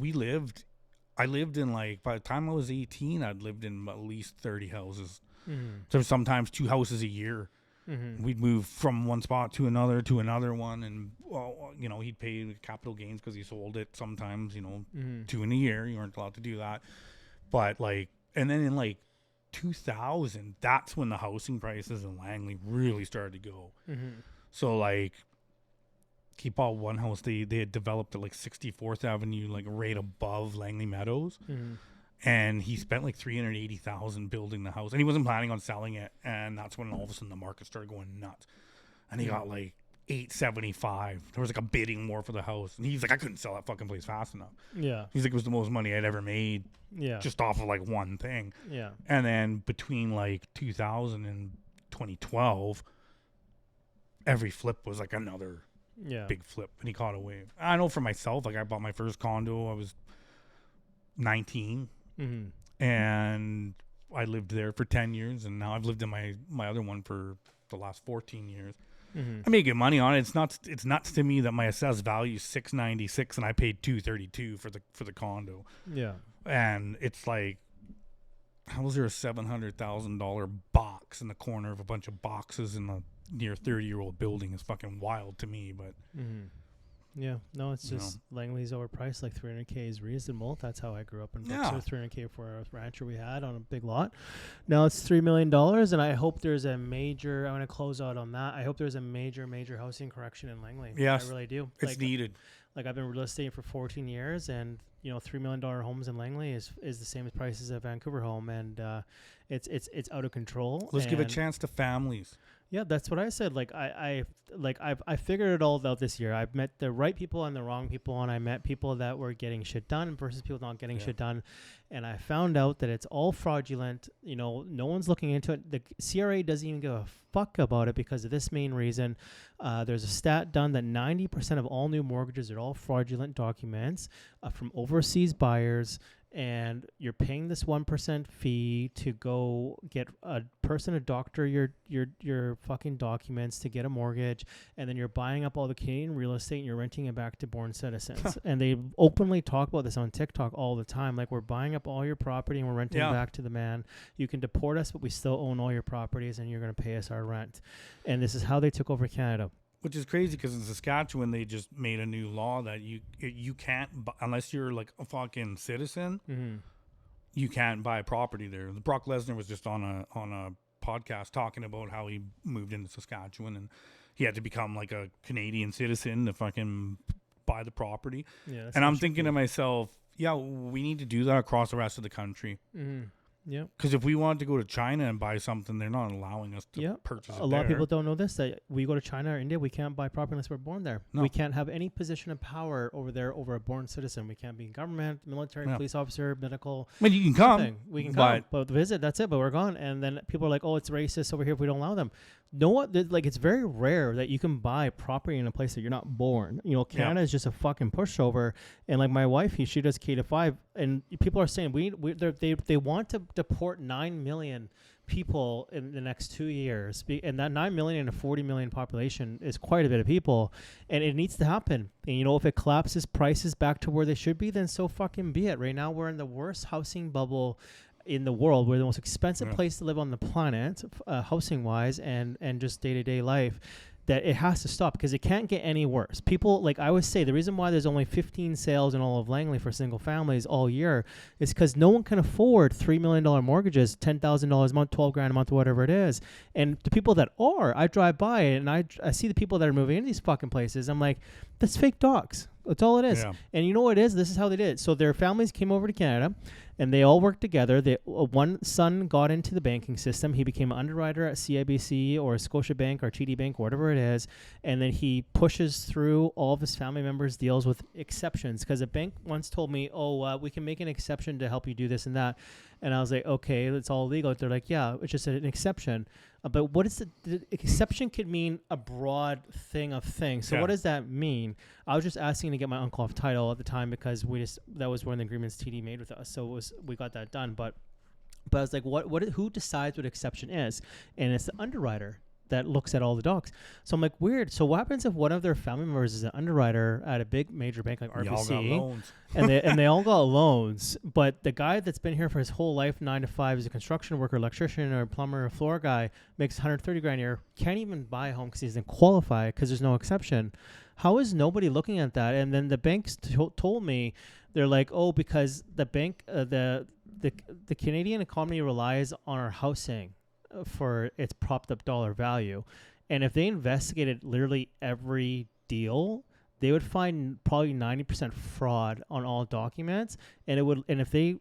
I lived in like, by the time I was 18, I'd lived in at least 30 houses. So sometimes 2 houses a year. We'd move from one spot to another one, and he'd pay capital gains because he sold it sometimes, 2 in a year. You weren't allowed to do that. But like, and then in like 2000, that's when the housing prices in Langley really started to go. So like, he bought one house. They had developed at like 64th Avenue, like right above Langley Meadows. And he spent like $380,000 building the house, and he wasn't planning on selling it. And that's when all of a sudden the market started going nuts, and he got like $875. There was like a bidding war for the house, and he's like, I couldn't sell that fucking place fast enough. Yeah, he's like, it was the most money I'd ever made. Yeah, just off of like one thing. Yeah, and then between like 2000 and 2012, every flip was like another big flip, and he caught a wave. I know for myself, like I bought my first condo, I was 19. And I lived there for 10 years, and now I've lived in my other one for the last 14 years. I made good money on it. It's nuts to me that my assessed value is $696 and I paid $232 for the condo. Yeah. And it's like, how was there a $700,000 box in the corner of a bunch of boxes in a near 30-year-old building? Is fucking wild to me, but yeah, no, it's just Langley's overpriced. Like $300K is reasonable. That's how I grew up in Brookshire. $300K for a rancher we had on a big lot. Now it's $3 million, and I hope there's a major. I'm going to close out on that. I hope there's a major housing correction in Langley. Yes, I really do. It's needed. Like I've been real estate for 14 years, and $3 million homes in Langley is the same as price as a Vancouver home, and it's out of control. Let's give a and chance to families. Yeah, that's what I said. Like I figured it all out this year. I've met the right people and the wrong people, and I met people that were getting shit done versus people not getting shit done. And I found out that it's all fraudulent. No one's looking into it. The CRA doesn't even give a fuck about it because of this main reason. There's a stat done that 90% of all new mortgages are all fraudulent documents from overseas buyers. And you're paying this 1% fee to go get a person to doctor your fucking documents to get a mortgage, and then you're buying up all the Canadian real estate and you're renting it back to born citizens. And they openly talk about this on TikTok all the time. Like, we're buying up all your property and we're renting it back to the man. You can deport us, but we still own all your properties and you're going to pay us our rent. And this is how they took over Canada. Which is crazy because in Saskatchewan, they just made a new law that you can't, unless you're like a fucking citizen, you can't buy property there. Brock Lesnar was just on a podcast talking about how he moved into Saskatchewan and he had to become like a Canadian citizen to fucking buy the property. Yeah, and I'm thinking to myself, we need to do that across the rest of the country. Yeah, because if we wanted to go to China and buy something, they're not allowing us to purchase it. A lot of people don't know this, that we go to China or India, we can't buy property unless we're born there. No. We can't have any position of power over there over a born citizen. We can't be in government, military, police officer, medical. I mean, you can come. Nothing. We can come, but visit, that's it, but we're gone. And then people are like, oh, it's racist over here if we don't allow them. No what? Like, it's very rare that you can buy property in a place that you're not born. Canada is just a fucking pushover. And like my wife, she does K-5, and people are saying they want to deport 9 million people in the next 2 years, and that 9 million in a 40 million population is quite a bit of people, and it needs to happen. And if it collapses prices back to where they should be, then so fucking be it. Right now, we're in the worst housing bubble in the world. We're the most expensive place to live on the planet, housing wise and just day-to-day life, that it has to stop because it can't get any worse. People, like I always say, the reason why there's only 15 sales in all of Langley for single families all year is because no one can afford $3 million mortgages, $10,000 a month, $12,000 a month, whatever it is. And the people that are, I drive by and I see the people that are moving into these fucking places. I'm like, that's fake docs. That's all it is. Yeah. And you know what it is? This is how they did it. So their families came over to Canada and they all worked together. One son got into the banking system. He became an underwriter at CIBC or Scotiabank or TD Bank, whatever it is. And then he pushes through all of his family members' deals with exceptions. Because a bank once told me, we can make an exception to help you do this and that. And I was like, okay, it's all legal. They're like, yeah, it's just an exception. But what is the exception could mean a broad thing of things. So what does that mean? I was just asking to get my uncle off title at the time because that was one of the agreements TD made with us. So we got that done. But I was like, who decides what exception is? And it's the underwriter that looks at all the docs. So I'm like, weird. So what happens if one of their family members is an underwriter at a big major bank like RBC? All got loans. and they all got loans, but the guy that's been here for his whole life, 9 to 5, is a construction worker, electrician, or plumber, or floor guy, makes $130,000 a year, can't even buy a home because he doesn't qualify because there's no exception. How is nobody looking at that? And then the banks told me, they're like, because the bank, the Canadian economy relies on our housing for its propped up dollar value. And if they investigated literally every deal, they would find probably 90% fraud on all documents. And if they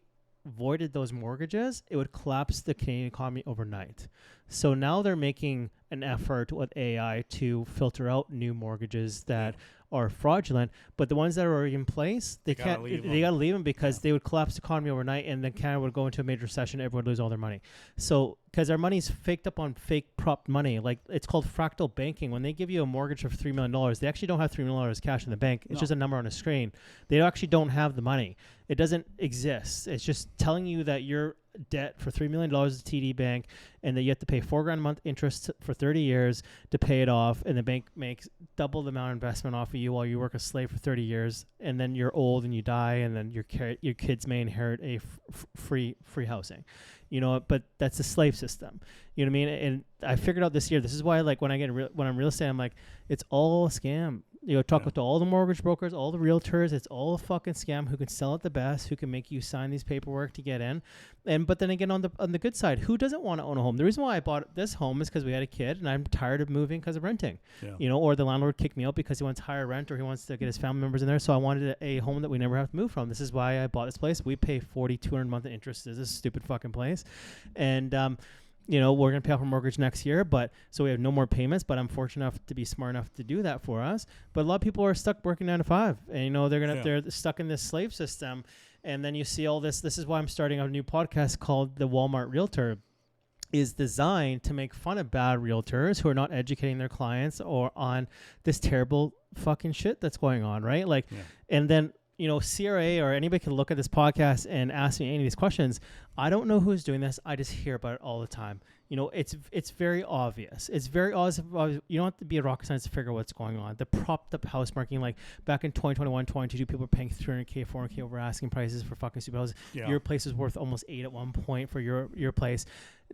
voided those mortgages, it would collapse the Canadian economy overnight. So now they're making an effort with AI to filter out new mortgages that are fraudulent, but the ones that are already in place, they gotta leave them because they would collapse the economy overnight, and then Canada would go into a major recession. Everyone would lose all their money. So because our money's faked up on fake propped money, like it's called fractal banking. When they give you a mortgage of $3 million, they actually don't have $3 million cash in the bank. It's just a number on a screen. They actually don't have the money. It doesn't exist. It's just telling you that your debt for $3 million to TD Bank, and that you have to pay $4,000 a month interest for 30 years to pay it off, and the bank makes double the amount of investment off of you while you work a slave for 30 years, and then you're old and you die, and then your kids may inherit a free housing. But that's a slave system. You know what I mean? And I figured out this year, this is why, like, when I'm real estate, I'm like, it's all a scam. You know, talk to all the mortgage brokers, all the realtors. It's all a fucking scam. Who can sell it the best? Who can make you sign these paperwork to get in? But then again, on the good side, who doesn't want to own a home? The reason why I bought this home is because we had a kid, and I'm tired of moving because of renting. Yeah. You know, or the landlord kicked me out because he wants higher rent, or he wants to get his family members in there. So I wanted a home that we never have to move from. This is why I bought this place. We pay $4,200 a month in interest. This is a stupid fucking place, and you know, we're going to pay off our mortgage next year, but so we have no more payments, but I'm fortunate enough to be smart enough to do that for us. But a lot of people are stuck working 9 to 5, and, you know, they're stuck in this slave system. And then you see all this. This is why I'm starting a new podcast called The Walmart Realtor, is designed to make fun of bad realtors who are not educating their clients or on this terrible fucking shit that's going on. Right. Like, and then, you know, CRA or anybody can look at this podcast and ask me any of these questions. I don't know who's doing this. I just hear about it all the time. You know, it's very obvious. It's very obvious. You don't have to be a rocket scientist to figure out what's going on. The propped up house marketing, like back in 2021, 2022, people were paying $300K, $400K over asking prices for fucking stupid houses. Yeah. Your place was worth almost $8 at one point for your place.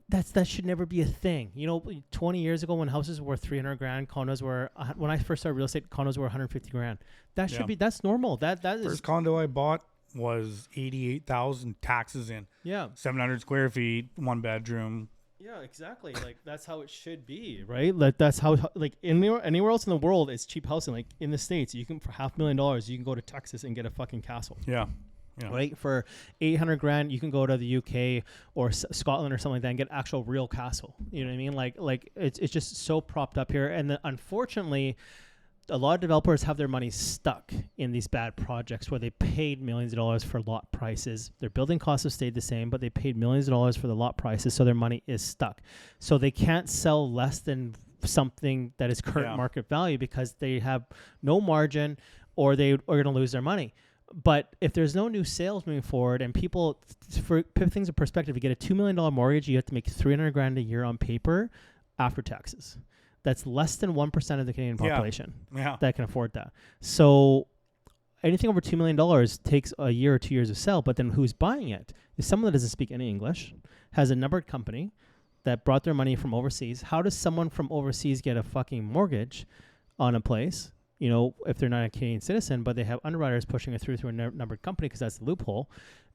That should never be a thing. You know, 20 years ago when houses were $300,000, condos were when I first started real estate, condos were $150,000. That should be, that's normal. That is first condo I bought was $88,000 taxes in. Yeah. 700 square feet, 1 bedroom. Yeah, exactly. Like that's how it should be, right? Like that's how, like anywhere else in the world, it's cheap housing. Like in the States, you can for $500,000, you can go to Texas and get a fucking castle. Yeah. Yeah. Right, for $800,000, you can go to the UK or Scotland or something like that and get actual real castle. You know what I mean? Like it's just so propped up here, and then unfortunately, a lot of developers have their money stuck in these bad projects where they paid millions of dollars for lot prices. Their building costs have stayed the same, but they paid millions of dollars for the lot prices, so their money is stuck. So they can't sell less than something that is current market value because they have no margin, or they are going to lose their money. But if there's no new sales moving forward, and people, for put things in perspective, to get a $2 million mortgage, you have to make $300,000 a year on paper after taxes. That's less than 1% of the Canadian population that can afford that. So anything over $2 million takes a year or 2 years to sell. But then who's buying it is someone that doesn't speak any English, has a numbered company that brought their money from overseas. How does someone from overseas get a fucking mortgage on a place? You know, if they're not a Canadian citizen, but they have underwriters pushing it through a numbered company because that's the loophole.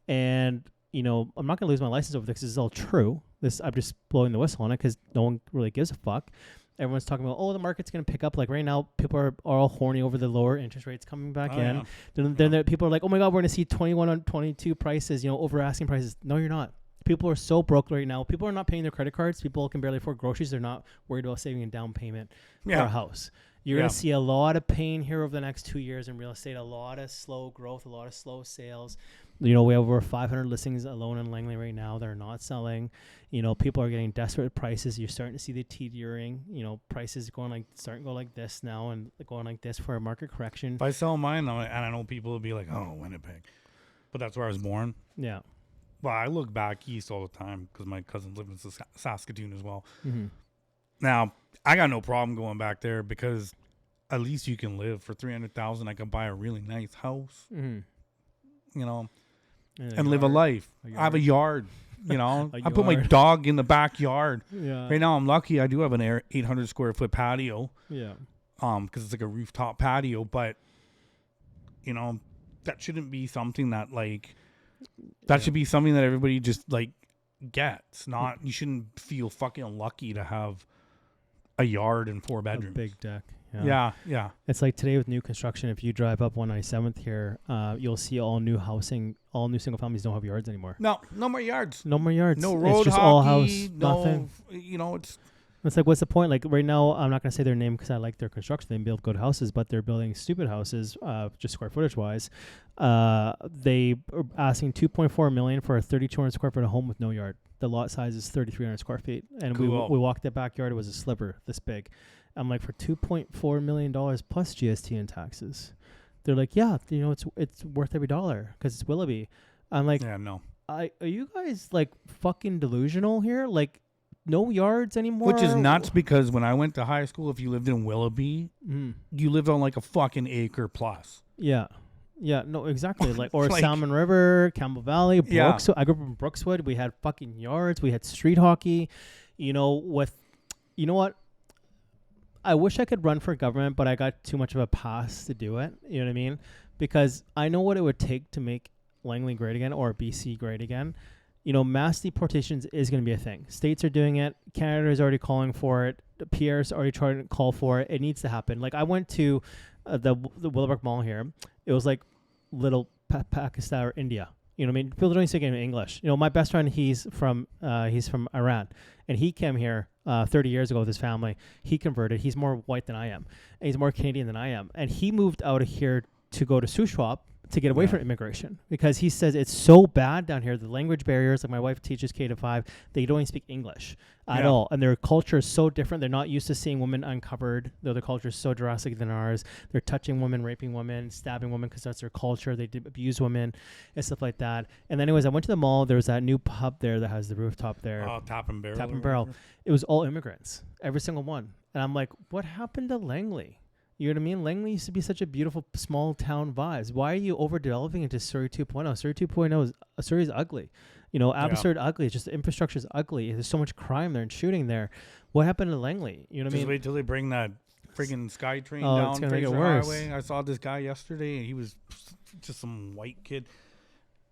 And, you know, I'm not going to lose my license over this because this is all true. I'm just blowing the whistle on it because no one really gives a fuck. Everyone's talking about, oh, the market's going to pick up. Like right now, people are all horny over the lower interest rates coming back in. Yeah. Then people are like, oh my God, we're going to see 21 on 22 prices, you know, over asking prices. No, you're not. People are so broke right now. People are not paying their credit cards. People can barely afford groceries. They're not worried about saving a down payment for a house. You're going to see a lot of pain here over the next 2 years in real estate, a lot of slow growth, a lot of slow sales. You know, we have over 500 listings alone in Langley right now that are not selling. You know, people are getting desperate with prices. You're starting to see the teetering, you know, prices starting to go like this now and going like this for a market correction. If I sell mine, and I know people will be like, oh, Winnipeg. But that's where I was born. Yeah. Well, I look back east all the time because my cousins live in Saskatoon as well. Mm-hmm. Now, I got no problem going back there because at least you can live for $300,000. I can buy a really nice house, you know, and live a life. I have a yard, you know. I put my dog in the backyard. Yeah. Right now, I'm lucky. I do have an 800 square foot patio. Yeah. Because it's like a rooftop patio, but you know, that shouldn't be something that that should be something that everybody just gets. Not you shouldn't feel fucking lucky to have a yard and 4 bedrooms. A big deck. Yeah. It's like today with new construction. If you drive up 197th here, you'll see all new housing. All new single families don't have yards anymore. No more yards. No more yards. No road It's just hockey, all house. Nothing. You know, it's like, what's the point? Like right now, I'm not going to say their name because I like their construction. They build good houses, but they're building stupid houses, just square footage wise. They are asking $2.4 million for a 3,200 square foot home with no yard. The lot size is 3,300 square feet, and cool. we walked the backyard. It was a sliver this big. I'm like, for $2.4 million plus GST and taxes. They're like, yeah, you know, it's worth every dollar because it's Willoughby. I'm like, yeah, no. Are you guys like fucking delusional here? Like, no yards anymore? Which is nuts because when I went to high school, if you lived in Willoughby, you lived on like a fucking acre plus. Yeah. Yeah, no, exactly. Or Salmon River, Campbell Valley, Brookswood. I grew up in Brookswood. We had fucking yards. We had street hockey. You know what? I wish I could run for government, but I got too much of a pass to do it. You know what I mean? Because I know what it would take to make Langley great again or BC great again. You know, mass deportations is going to be a thing. States are doing it. Canada is already calling for it. The PR's already trying to call for it. It needs to happen. Like I went to the Willowbrook Mall here. It was like little Pakistan or India. You know what I mean? People don't speak English. You know, my best friend, he's from Iran, and he came here 30 years ago with his family. He converted. He's more white than I am. And he's more Canadian than I am. And he moved out of here to go to Shuswap to get away from immigration because he says it's so bad down here. The language barriers, like my wife teaches K-5, they don't even speak English at all. And their culture is so different. They're not used to seeing women uncovered. Their culture is so drastic than ours. They're touching women, raping women, stabbing women because that's their culture. They abuse women and stuff like that. And anyways, I went to the mall. There was that new pub there that has the rooftop there. Oh, Tap and Barrel. Tap and Barrel. It was all immigrants, every single one. And I'm like, what happened to Langley? You know what I mean? Langley used to be such a beautiful small town vibes. Why are you overdeveloping into Surrey 2.0? Surrey 2.0 Surrey is ugly. You know, Abbotsford ugly. It's just the infrastructure is ugly. There's so much crime there and shooting there. What happened to Langley? You know what I mean? Just wait till they bring that friggin' SkyTrain Oh, down it's gonna make it Fraser worse. Highway. I saw this guy yesterday, and he was just some white kid.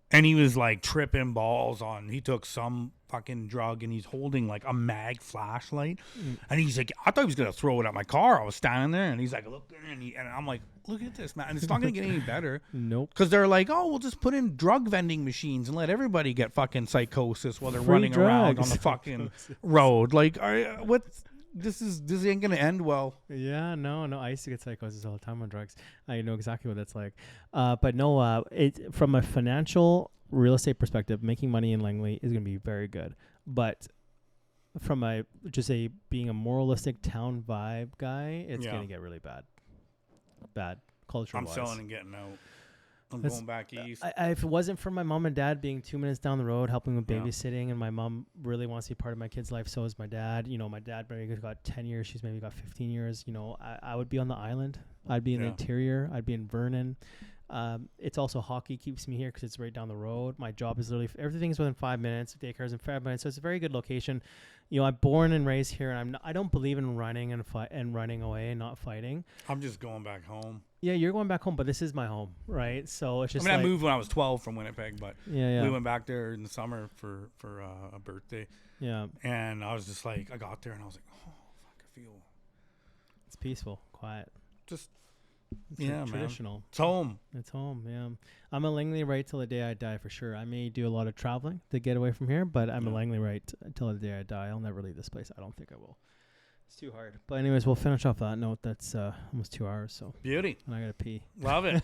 And he was like tripping balls on. He took some fucking drug and he's holding like a mag flashlight. And he's like, I thought he was gonna throw it at my car. I was standing there, and he's like, look, and I'm like, look at this, man. And it's not gonna get any better. Nope. Because they're like, oh, we'll just put in drug vending machines and let everybody get fucking psychosis while they're Free running around on drugs. the fucking road. Like, what? This ain't gonna end well. Yeah, no. I used to get psychosis all the time on drugs. I know exactly what that's like. But no, it from a financial real estate perspective, making money in Langley is going to be very good. But from being a moralistic town vibe guy, it's going to get really bad culture. I'm selling and getting out. I'm That's- going back east. If it wasn't for my mom and dad being 2 minutes down the road helping with babysitting, and my mom really wants to be part of my kid's life, so is my dad. You know, my dad maybe got 10 years, she's maybe got 15 years. You know, I would be on the island. I'd be in the interior. I'd be in Vernon. It's also hockey keeps me here because it's right down the road. My job is literally everything's within 5 minutes. Daycare's in 5 minutes, so it's a very good location. You know, I'm born and raised here, and I don't believe in running and running away and not fighting. I'm just going back home. Yeah, you're going back home, but this is my home, right? So it's just. I moved when I was 12 from Winnipeg, but Yeah. we went back there in the summer for a birthday. Yeah, And I was just like, I got there and I was like, oh, fuck, I feel it's peaceful, quiet. just, It's man. traditional. It's home. It's home. Yeah, I'm a Langley right till the day I die for sure. I may do a lot of traveling to get away from here, but I'm a Langley right till the day I die. I'll never leave this place. I don't think I will. It's too hard. But anyways, we'll finish off that note. That's almost 2 hours. So Beauty. and I gotta pee. Love it.